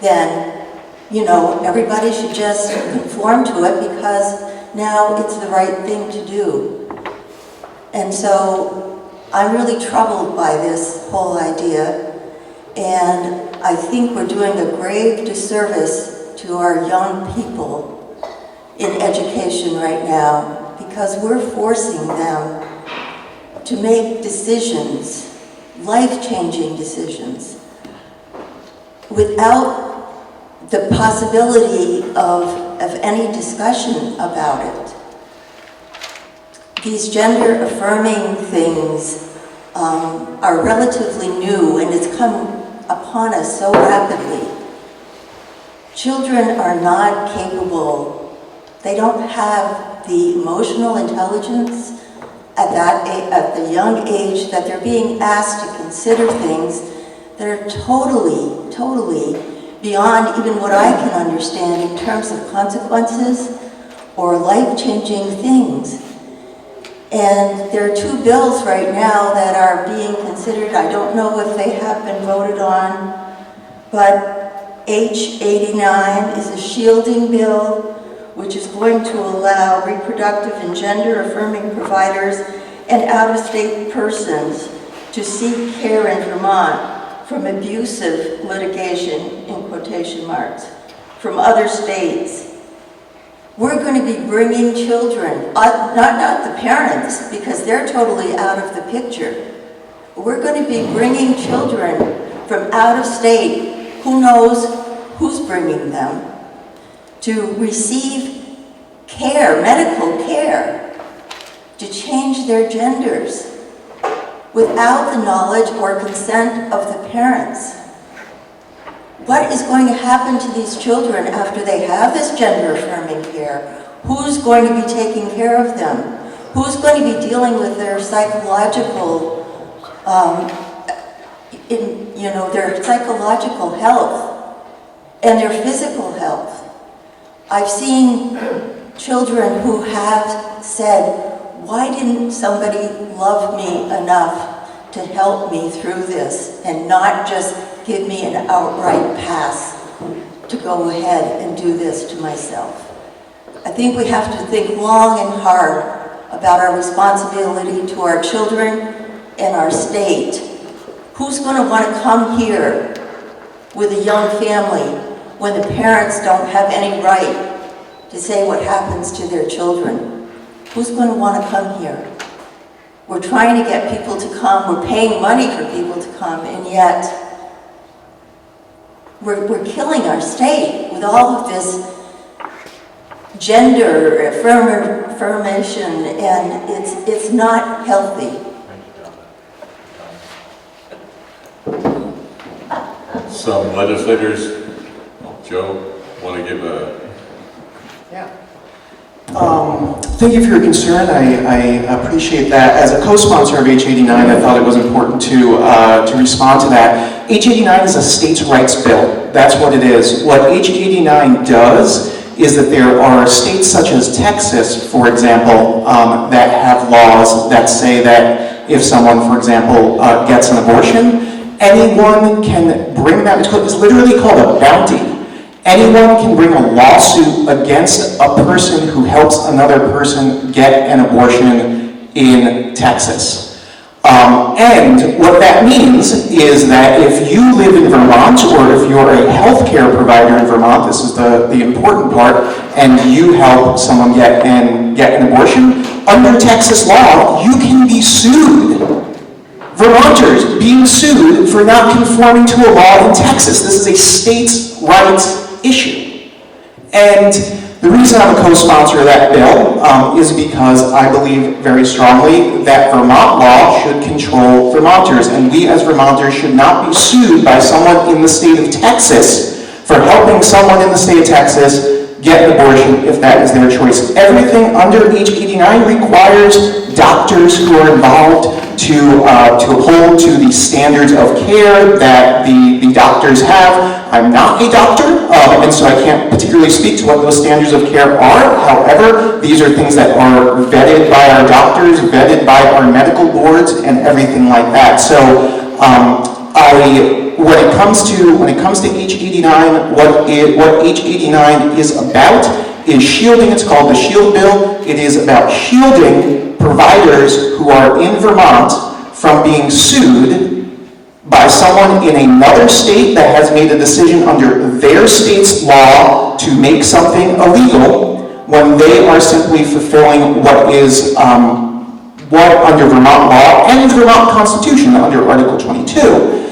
then, you know, everybody should just conform to it because now it's the right thing to do. And so I'm really troubled by this whole idea, and I think we're doing a grave disservice to our young people in education right now because we're forcing them to make decisions, life-changing decisions, without the possibility of any discussion about it. These gender-affirming things are relatively new, and it's come upon us so rapidly. Children are not capable, they don't have the emotional intelligence at the young age that they're being asked to consider things that are totally beyond even what I can understand in terms of consequences or life-changing things. And there are two bills right now that are being considered. I don't know if they have been voted on, but H89 is a shielding bill, which is going to allow reproductive and gender-affirming providers and out-of-state persons to seek care in Vermont from abusive litigation, in quotation marks, from other states. We're going to be bringing children, not the parents, because they're totally out of the picture. We're going to be bringing children from out of state, who knows who's bringing them, to receive care, medical care, to change their genders without the knowledge or consent of the parents. What is going to happen to these children after they have this gender-affirming care? Who's going to be taking care of them? Who's going to be dealing with their psychological, their psychological health and their physical health? I've seen children who have said, why didn't somebody love me enough to help me through this and not just give me an outright pass to go ahead and do this to myself? I think we have to think long and hard about our responsibility to our children and our state. Who's going to want to come here with a young family when the parents don't have any right to say what happens to their children? Who's going to want to come here? We're trying to get people to come, we're paying money for people to come, and yet we're killing our state with all of this gender affirmation, and it's not healthy. Some legislators, Joe, want to give a... Thank you for your concern. I appreciate that. As a co-sponsor of H89, I thought it was important to respond to that. H89 is a states' rights bill. That's what it is. What H89 does is that there are states such as Texas, for example, that have laws that say that if someone, for example, gets an abortion, anyone can bring that. It's literally called a bounty. Anyone can bring a lawsuit against a person who helps another person get an abortion in Texas. And what that means is that if you live in Vermont, or if you're a healthcare provider in Vermont, this is the important part, and you help someone get an abortion, under Texas law, you can be sued. Vermonters being sued for not conforming to a law in Texas. This is a states' rights issue. And the reason I'm a co-sponsor of that bill is because I believe very strongly that Vermont law should control Vermonters, and we as Vermonters should not be sued by someone in the state of Texas for helping someone in the state of Texas get an abortion if that is their choice. Everything under H89 requires doctors who are involved to uphold to the standards of care that the doctors have. I'm not a doctor, and so I can't particularly speak to what those standards of care are. However, these are things that are vetted by our doctors, vetted by our medical boards, and everything like that. So when it comes to H89, what H89 is about is shielding. It's called the Shield Bill. It is about shielding providers who are in Vermont from being sued by someone in another state that has made a decision under their state's law to make something illegal when they are simply fulfilling what is what under Vermont law and the Vermont Constitution under Article 22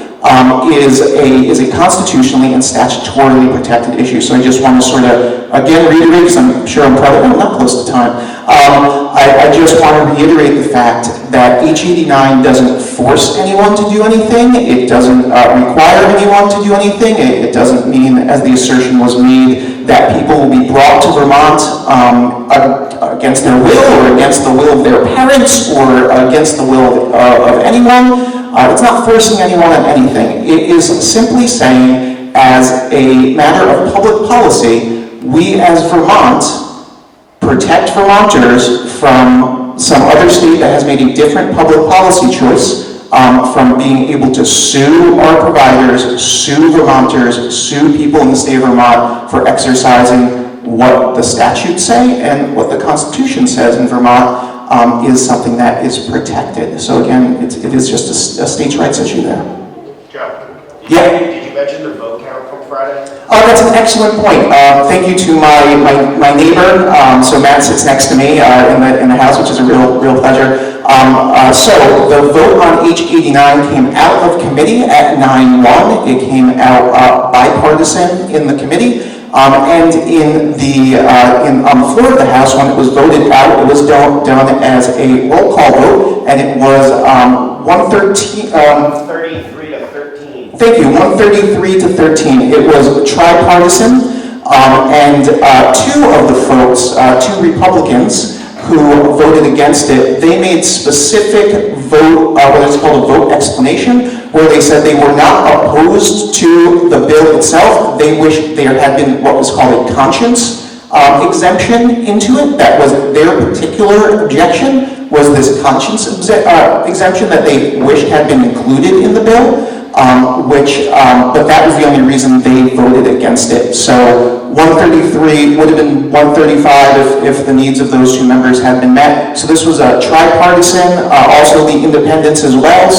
is a constitutionally and statutorily protected issue. So I just want to sort of, again, reiterate, because I'm sure I'm probably not close to time, I just want to reiterate the fact that H89 doesn't force anyone to do anything. It doesn't require anyone to do anything. It doesn't mean, as the assertion was made, that people will be brought to Vermont against their will or against the will of their parents or against the will of anyone. It's not forcing anyone on anything. It is simply saying, as a matter of public policy, we as Vermont protect Vermonters from some other state that has made a different public policy choice, from being able to sue our providers, sue Vermonters, sue people in the state of Vermont for exercising what the statutes say and what the Constitution says in Vermont. Is something that is protected. So again, it is just a states' rights issue there. Joe, Yeah. did you mention the vote count from Friday? That's an excellent point. Thank you to my neighbor. So Matt sits next to me in the house, which is a real pleasure. So the vote on H89 came out of committee at 9-1. It came out bipartisan in the committee. And on the floor of the House, when it was voted out, it was done as a roll call vote, and it was 133 to 13. Thank you, 133 to 13. It was tripartisan, and two of the folks, two Republicans who voted against it, they made specific vote, what is called a vote explanation, where they said they were not opposed to the bill itself. They wished there had been what was called a conscience exemption into it. That was their particular objection, was this conscience exemption that they wished had been included in the bill, but that was the only reason they voted against it. So 133 would have been 135 if the needs of those two members had been met. So this was a tripartisan, also the independents as well.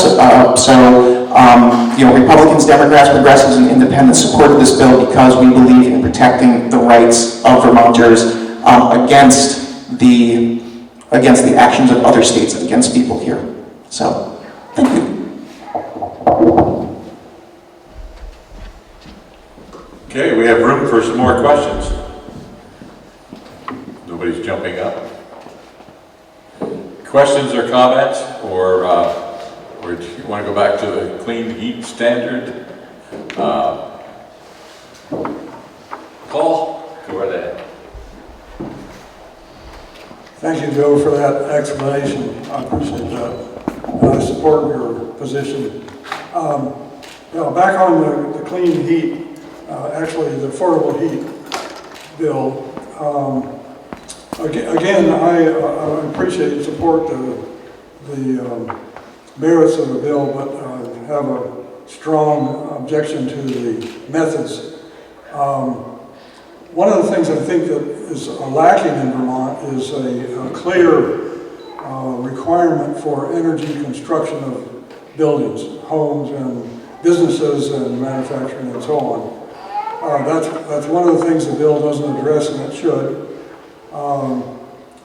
Republicans, Democrats, Progressives, and Independents supported this bill because we believe in protecting the rights of Vermonters against the actions of other states and against people here. So, thank you. Okay, we have room for some more questions. Nobody's jumping up. Questions or comments, or do you want to go back to the clean heat standard? Paul, go right ahead. Thank you, Joe, for that explanation. I appreciate that. I support your position. Back on the clean heat, actually the affordable heat bill. Again, I appreciate and support the merits of the bill, but have a strong objection to the methods. One of the things I think that is lacking in Vermont is a clear requirement for energy construction of buildings, homes, and businesses, and manufacturing, and so on. That's one of the things the bill doesn't address, and it should.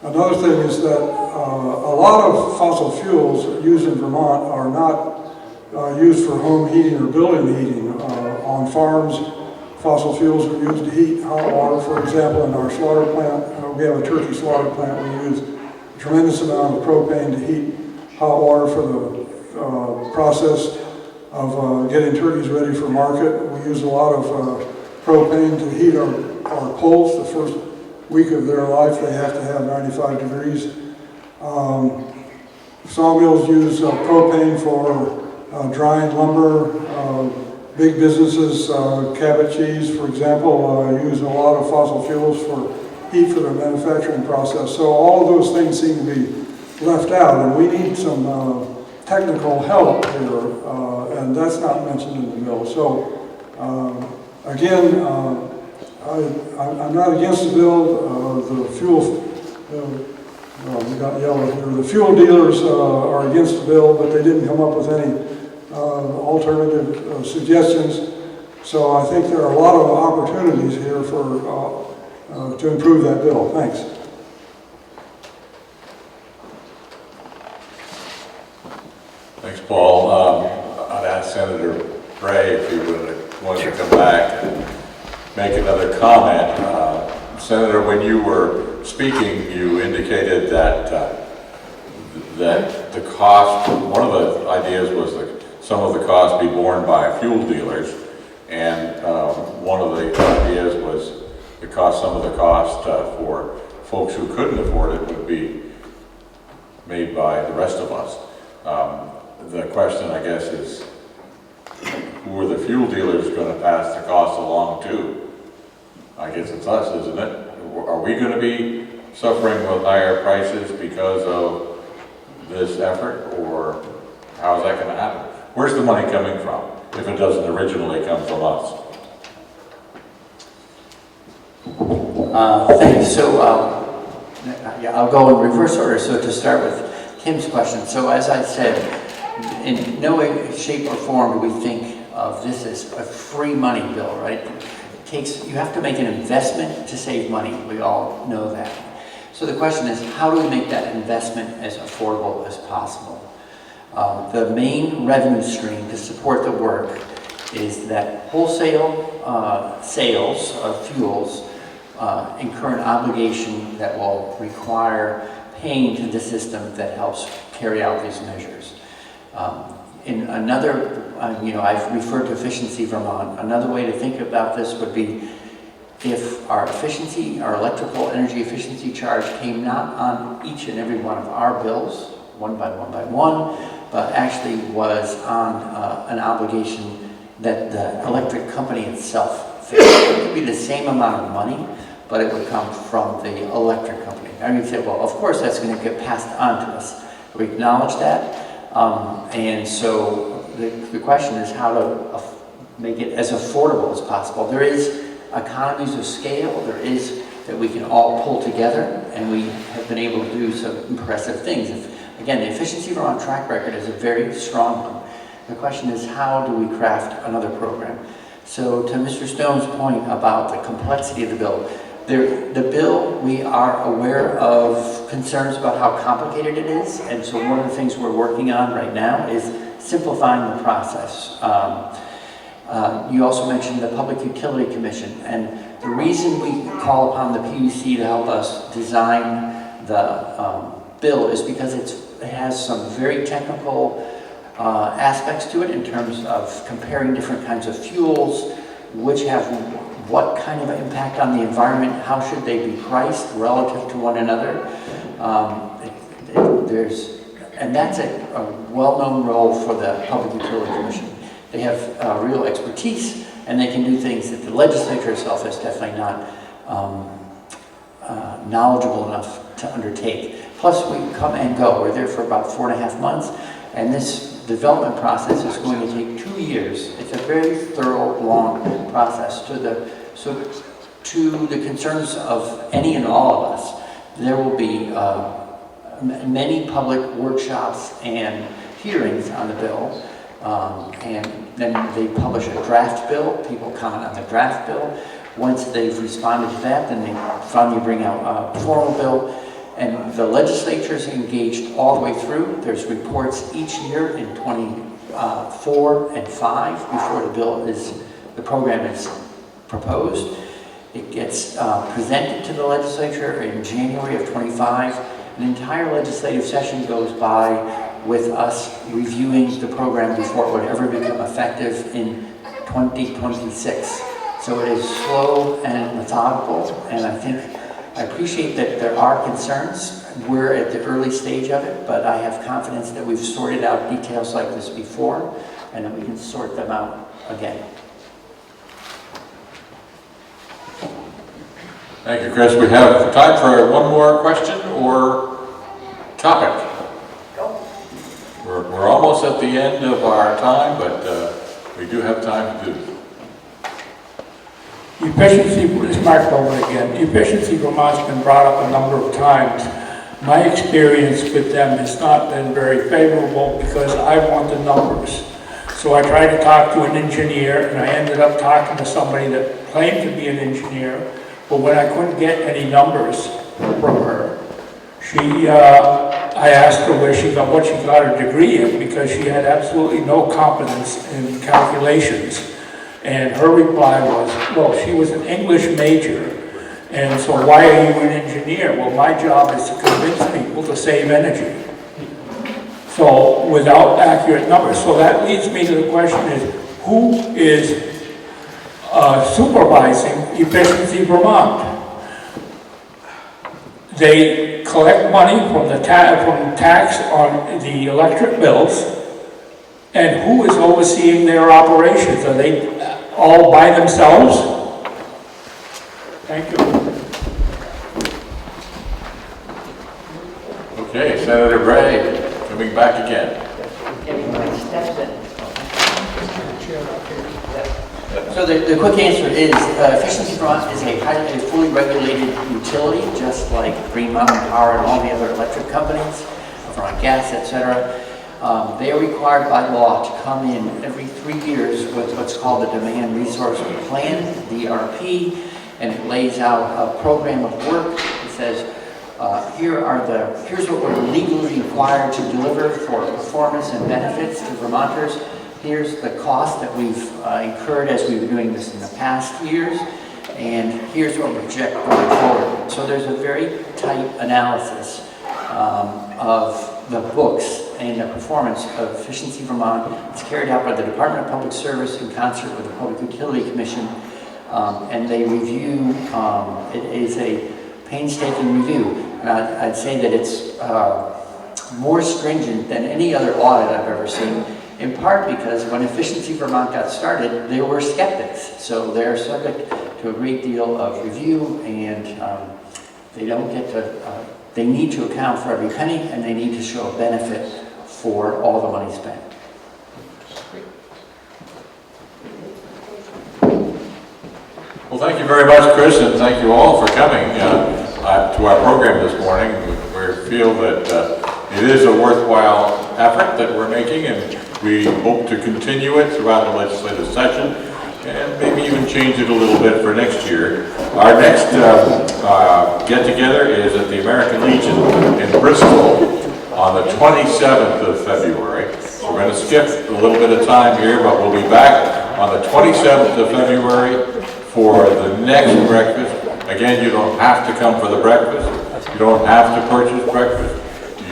Another thing is that a lot of fossil fuels used in Vermont are not used for home heating or building heating. On farms, fossil fuels are used to heat hot water. For example, in our slaughter plant, we have a turkey slaughter plant. We use a tremendous amount of propane to heat hot water for the process of getting turkeys ready for market. We use a lot of propane to heat our poults. The first week of their life, they have to have 95 degrees. Sawmills use propane for drying lumber. Big businesses, Cabot Cheese, for example, use a lot of fossil fuels for heat for their manufacturing process. So all of those things seem to be left out, and we need some technical help here, and that's not mentioned in the bill. So again, I'm not against the bill. The fuel, we got yellow here. The fuel dealers are against the bill, but they didn't come up with any alternative suggestions. So I think there are a lot of opportunities here for to improve that bill. Thanks. Thanks, Paul. I'd ask Senator Bray if he would want to come back and make another comment. Senator, when you were speaking, you indicated that that the cost, one of the ideas was that some of the costs be borne by fuel dealers, and one of the ideas was some of the cost for folks who couldn't afford it would be made by the rest of us. The question, I guess, is who are the fuel dealers going to pass the cost along to? I guess it's us, isn't it? Are we going to be suffering with higher prices because of this effort, or how is that going to happen? Where's the money coming from if it doesn't originally come from us? Thanks. So yeah, I'll go in reverse order. So to start with Kim's question. So as I said, in no way, shape, or form do we think of this as a free money bill, right? You have to make an investment to save money. We all know that. So the question is, how do we make that investment as affordable as possible? The main revenue stream to support the work is that wholesale sales of fuels incur an obligation that will require paying to the system that helps carry out these measures. In another, I've referred to Efficiency Vermont. Another way to think about this would be if our electrical energy efficiency charge came not on each and every one of our bills, one by one, but actually was on an obligation that the electric company itself faced. It could be the same amount of money, but it would come from the electric company. I mean, you say, well, of course that's going to get passed on to us. We acknowledge that. And so the question is how to make it as affordable as possible. There is economies of scale. There is that we can all pull together, and we have been able to do some impressive things. Again, the Efficiency Vermont track record is a very strong one. The question is, how do we craft another program? So to Mr. Stone's point about the complexity of the bill, the bill, we are aware of concerns about how complicated it is, and so one of the things we're working on right now is simplifying the process. You also mentioned the Public Utility Commission, and the reason we call upon the PUC to help us design the bill is because it has some very technical aspects to it in terms of comparing different kinds of fuels, which have what kind of impact on the environment, how should they be priced relative to one another. And that's a well-known role for the Public Utility Commission. They have real expertise, and they can do things that the legislature itself is definitely not knowledgeable enough to undertake. Plus, we come and go. We're there for about 4.5 months, and this development process is going to take 2 years. It's a very thorough, long process. So to the concerns of any and all of us, there will be many public workshops and hearings on the bill, and then they publish a draft bill. People comment on the draft bill. Once they've responded to that, then they finally bring out a formal bill. And the legislature is engaged all the way through. There's reports each year in 24 and 5 before the program is proposed. It gets presented to the legislature in January of 25. An entire legislative session goes by with us reviewing the program before it would ever become effective in 2026. So it is slow and methodical, and I appreciate that there are concerns. We're at the early stage of it, but I have confidence that we've sorted out details like this before, and that we can sort them out again. Thank you, Chris. We have time for one more question or topic. We're almost at the end of our time, but we do have time to do this. Efficiency, this is Mark over again. Efficiency Vermont's been brought up a number of times. My experience with them has not been very favorable because I want the numbers. So I tried to talk to an engineer, and I ended up talking to somebody that claimed to be an engineer, but when I couldn't get any numbers from her, I asked her what she got her degree in, because she had absolutely no competence in calculations. And her reply was, well, she was an English major, and so why are you an engineer? Well, my job is to convince people to save energy. So, without accurate numbers. So that leads me to the question is, who is supervising Efficiency Vermont? They collect money from the tax on the electric bills, and who is overseeing their operations? Are they all by themselves? Thank you. Okay, Senator Bray, coming back again. Getting my steps in. So the quick answer is, Efficiency Vermont is a fully regulated utility, just like Green Mountain Power and all the other electric companies, Vermont Gas, etc. They are required by law to come in every 3 years with what's called the Demand Resource Plan, DRP, and it lays out a program of work. It says, here's what we're legally required to deliver for performance and benefits to Vermonters. Here's the cost that we've incurred as we've been doing this in the past years, and here's what we project going forward. So there's a very tight analysis of the books and the performance of Efficiency Vermont. It's carried out by the Department of Public Service in concert with the Public Utility Commission, and they review, it is a painstaking review. I'd say that it's more stringent than any other audit I've ever seen, in part because when Efficiency Vermont got started, there were skeptics. So they're subject to a great deal of review, and they don't get to, they need to account for every penny, and they need to show a benefit for all the money spent. Well, thank you very much, Chris, and thank you all for coming to our program this morning. We feel that it is a worthwhile effort that we're making, and we hope to continue it throughout the legislative session, and maybe even change it a little bit for next year. Our next get-together is at the American Legion in Bristol on the 27th of February. We're going to skip a little bit of time here, but we'll be back on the 27th of February for the next breakfast. Again, you don't have to come for the breakfast. You don't have to purchase breakfast.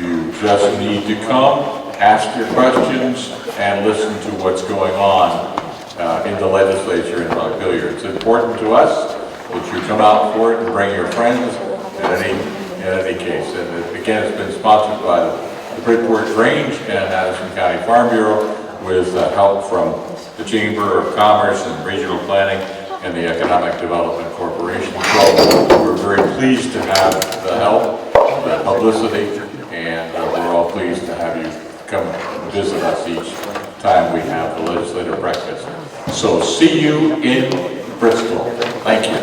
You just need to come, ask your questions, and listen to what's going on in the legislature in Montpelier. It's important to us that you come out for it and bring your friends in any case. And again, it's been sponsored by the Bridport Grange and Addison County Farm Bureau with help from the Chamber of Commerce and Regional Planning and the Economic Development Corporation. So we're very pleased to have the help, the publicity, and we're all pleased to have you come visit us each time we have the legislative breakfast. So see you in Bristol. Thank you.